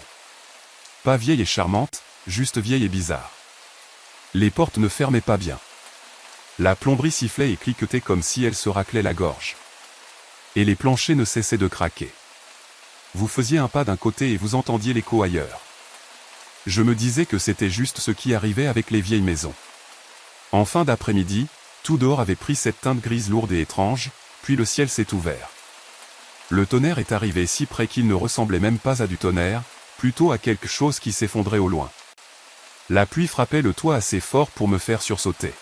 Pas vieille et charmante, juste vieille et bizarre. Les portes ne fermaient pas bien. La plomberie sifflait et cliquetait comme si elle se raclait la gorge. Et les planchers ne cessaient de craquer. Vous faisiez un pas d'un côté et vous entendiez l'écho ailleurs. Je me disais que c'était juste ce qui arrivait avec les vieilles maisons. En fin d'après-midi, tout dehors avait pris cette teinte grise lourde et étrange, puis le ciel s'est ouvert. Le tonnerre est arrivé si près qu'il ne ressemblait même pas à du tonnerre, plutôt à quelque chose qui s'effondrait au loin. La pluie frappait le toit assez fort pour me faire sursauter.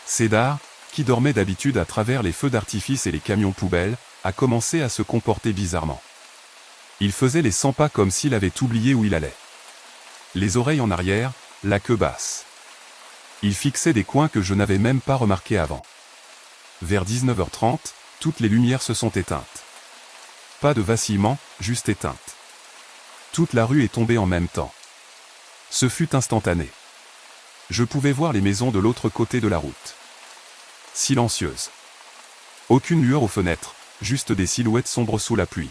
Cédar, qui dormait d'habitude à travers les feux d'artifice et les camions poubelles, a commencé à se comporter bizarrement. Il faisait les 100 pas comme s'il avait oublié où il allait. Les oreilles en arrière, la queue basse. Il fixait des coins que je n'avais même pas remarqués avant. Vers 19h30, toutes les lumières se sont éteintes. Pas de vacillement, juste éteintes. Toute la rue est tombée en même temps. Ce fut instantané. Je pouvais voir les maisons de l'autre côté de la route. Silencieuses. Aucune lueur aux fenêtres, juste des silhouettes sombres sous la pluie.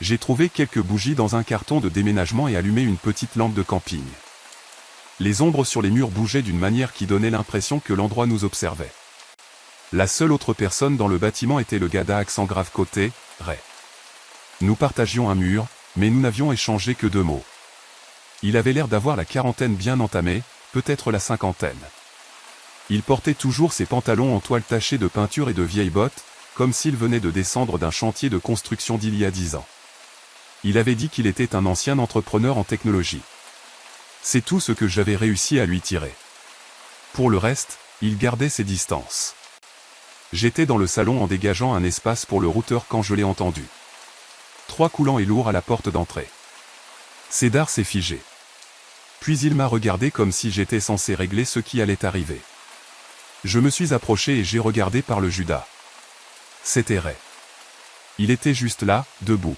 J'ai trouvé quelques bougies dans un carton de déménagement et allumé une petite lampe de camping. Les ombres sur les murs bougeaient d'une manière qui donnait l'impression que l'endroit nous observait. La seule autre personne dans le bâtiment était le gars à accent grave côté, Ray. Nous partagions un mur, mais nous n'avions échangé que 2 mots. Il avait l'air d'avoir la quarantaine bien entamée, peut-être la cinquantaine. Il portait toujours ses pantalons en toile tachée de peinture et de vieilles bottes, comme s'il venait de descendre d'un chantier de construction d'il y a 10 ans. Il avait dit qu'il était un ancien entrepreneur en technologie. C'est tout ce que j'avais réussi à lui tirer. Pour le reste, il gardait ses distances. J'étais dans le salon en dégageant un espace pour le routeur quand je l'ai entendu. 3 coulants et lourd à la porte d'entrée. Cédar s'est figé. Puis il m'a regardé comme si j'étais censé régler ce qui allait arriver. Je me suis approché et j'ai regardé par le Judas. C'était Ray. Il était juste là, debout.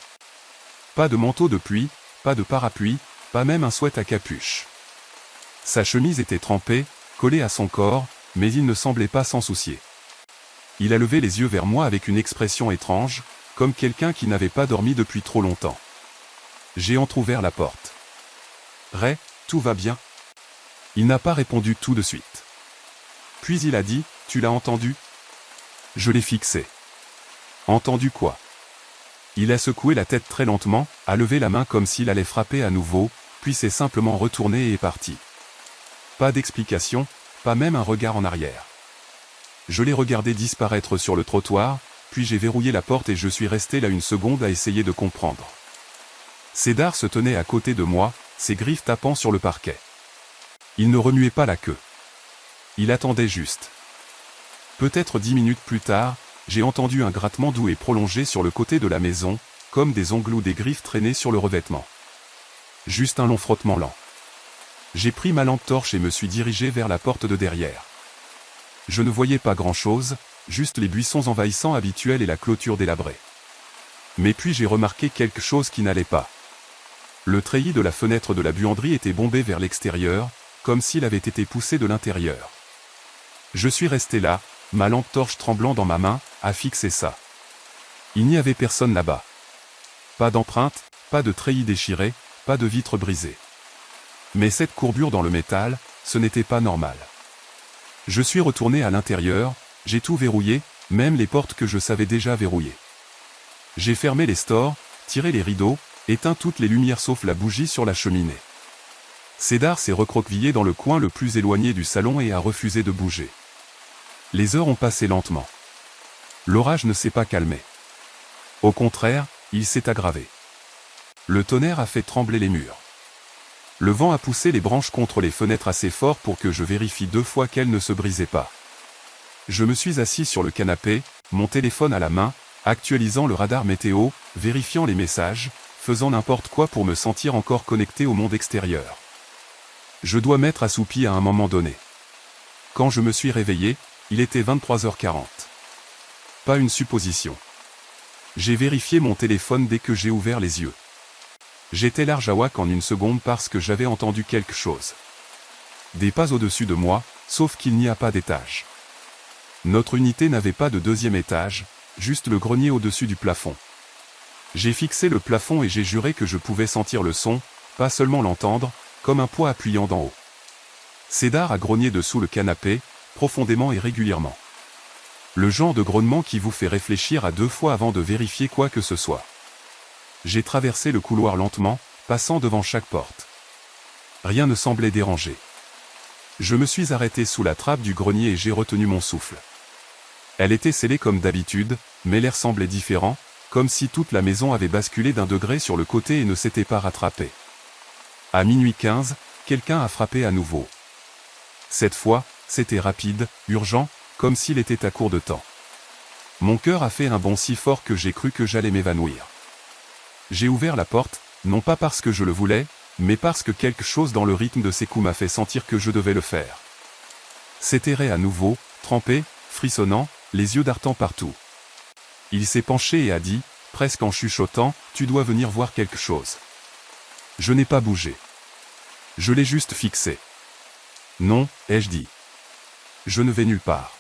Pas de manteau de pluie, pas de parapluie, pas même un sweat à capuche. Sa chemise était trempée, collée à son corps, mais il ne semblait pas s'en soucier. Il a levé les yeux vers moi avec une expression étrange, comme quelqu'un qui n'avait pas dormi depuis trop longtemps. J'ai entrouvert la porte. « Ray, tout va bien ?» Il n'a pas répondu tout de suite. Puis il a dit, « Tu l'as entendu ?» Je l'ai fixé. « Entendu quoi ?» Il a secoué la tête très lentement, a levé la main comme s'il allait frapper à nouveau, puis s'est simplement retourné et est parti. Pas d'explication, pas même un regard en arrière. Je l'ai regardé disparaître sur le trottoir, puis j'ai verrouillé la porte et je suis resté là une seconde à essayer de comprendre. Cédar se tenait à côté de moi, ses griffes tapant sur le parquet. Il ne remuait pas la queue. Il attendait juste. Peut-être 10 minutes plus tard, j'ai entendu un grattement doux et prolongé sur le côté de la maison, comme des ongles ou des griffes traînées sur le revêtement. Juste un long frottement lent. J'ai pris ma lampe torche et me suis dirigé vers la porte de derrière. Je ne voyais pas grand-chose, juste les buissons envahissants habituels et la clôture délabrée. Mais puis j'ai remarqué quelque chose qui n'allait pas. Le treillis de la fenêtre de la buanderie était bombé vers l'extérieur, comme s'il avait été poussé de l'intérieur. Je suis resté là, ma lampe torche tremblant dans ma main, à fixer ça. Il n'y avait personne là-bas. Pas d'empreinte, pas de treillis déchiré, pas de vitre brisée. Mais cette courbure dans le métal, ce n'était pas normal. Je suis retourné à l'intérieur, j'ai tout verrouillé, même les portes que je savais déjà verrouiller. J'ai fermé les stores, tiré les rideaux, éteint toutes les lumières sauf la bougie sur la cheminée. Cédar s'est recroquevillé dans le coin le plus éloigné du salon et a refusé de bouger. Les heures ont passé lentement. L'orage ne s'est pas calmé. Au contraire, il s'est aggravé. Le tonnerre a fait trembler les murs. Le vent a poussé les branches contre les fenêtres assez fort pour que je vérifie 2 fois qu'elles ne se brisaient pas. Je me suis assis sur le canapé, mon téléphone à la main, actualisant le radar météo, vérifiant les messages, faisant n'importe quoi pour me sentir encore connecté au monde extérieur. Je dois m'être assoupi à un moment donné. Quand je me suis réveillé, il était 23h40. Pas une supposition. J'ai vérifié mon téléphone dès que j'ai ouvert les yeux. J'étais large à Wak en une seconde parce que j'avais entendu quelque chose. Des pas au-dessus de moi, sauf qu'il n'y a pas d'étage. Notre unité n'avait pas de deuxième étage, juste le grenier au-dessus du plafond. J'ai fixé le plafond et j'ai juré que je pouvais sentir le son, pas seulement l'entendre, comme un poids appuyant d'en haut. Cédar a grogné dessous le canapé, profondément et régulièrement. Le genre de grognement qui vous fait réfléchir à 2 fois avant de vérifier quoi que ce soit. J'ai traversé le couloir lentement, passant devant chaque porte. Rien ne semblait déranger. Je me suis arrêté sous la trappe du grenier et j'ai retenu mon souffle. Elle était scellée comme d'habitude, mais l'air semblait différent, comme si toute la maison avait basculé d'un degré sur le côté et ne s'était pas rattrapée. À minuit 15, quelqu'un a frappé à nouveau. Cette fois, c'était rapide, urgent, comme s'il était à court de temps. Mon cœur a fait un bond si fort que j'ai cru que j'allais m'évanouir. J'ai ouvert la porte, non pas parce que je le voulais, mais parce que quelque chose dans le rythme de ses coups m'a fait sentir que je devais le faire. C'était Ray à nouveau, trempé, frissonnant, les yeux dartant partout. Il s'est penché et a dit, presque en chuchotant, « Tu dois venir voir quelque chose. » Je n'ai pas bougé. Je l'ai juste fixé. « Non, » ai-je dit. « Je ne vais nulle part. »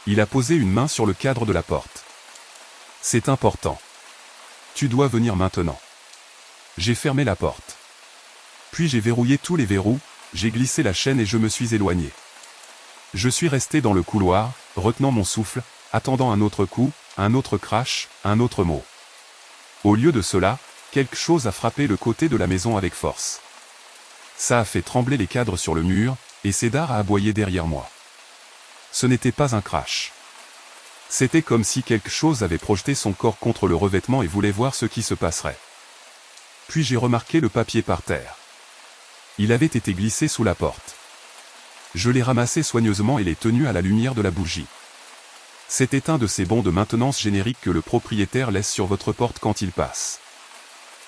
Il a posé une main sur le cadre de la porte. « C'est important. Tu dois venir maintenant. » J'ai fermé la porte. Puis j'ai verrouillé tous les verrous, j'ai glissé la chaîne et je me suis éloigné. Je suis resté dans le couloir, retenant mon souffle, attendant un autre coup, un autre crash, un autre mot. Au lieu de cela, quelque chose a frappé le côté de la maison avec force. Ça a fait trembler les cadres sur le mur, et Cédar a aboyé derrière moi. Ce n'était pas un crash. C'était comme si quelque chose avait projeté son corps contre le revêtement et voulait voir ce qui se passerait. Puis j'ai remarqué le papier par terre. Il avait été glissé sous la porte. Je l'ai ramassé soigneusement et l'ai tenu à la lumière de la bougie. C'était un de ces bons de maintenance génériques que le propriétaire laisse sur votre porte quand il passe.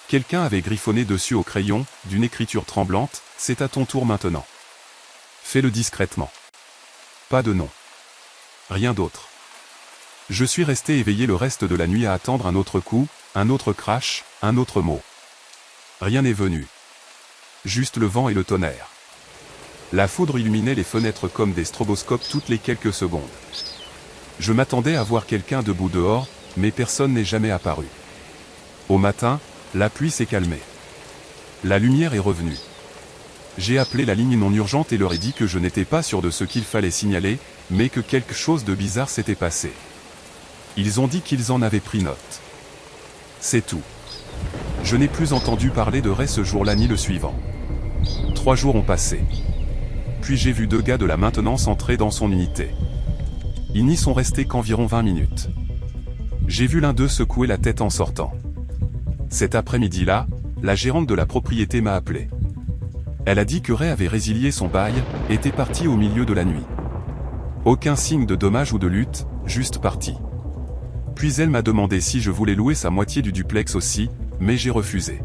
Quelqu'un avait griffonné dessus au crayon, d'une écriture tremblante, « C'est à ton tour maintenant. Fais-le discrètement. » Pas de nom. Rien d'autre. Je suis resté éveillé le reste de la nuit à attendre un autre coup, un autre crash, un autre mot. Rien n'est venu. Juste le vent et le tonnerre. La foudre illuminait les fenêtres comme des stroboscopes toutes les quelques secondes. Je m'attendais à voir quelqu'un debout dehors, mais personne n'est jamais apparu. Au matin, la pluie s'est calmée. La lumière est revenue. J'ai appelé la ligne non urgente et leur ai dit que je n'étais pas sûr de ce qu'il fallait signaler, mais que quelque chose de bizarre s'était passé. Ils ont dit qu'ils en avaient pris note. C'est tout. Je n'ai plus entendu parler de Ray ce jour-là ni le suivant. 3 jours ont passé. Puis j'ai vu 2 gars de la maintenance entrer dans son unité. Ils n'y sont restés qu'environ 20 minutes. J'ai vu l'un d'eux secouer la tête en sortant. Cet après-midi-là, la gérante de la propriété m'a appelé. Elle a dit que Ray avait résilié son bail, était parti au milieu de la nuit. Aucun signe de dommage ou de lutte, juste parti. Puis elle m'a demandé si je voulais louer sa moitié du duplex aussi, mais j'ai refusé.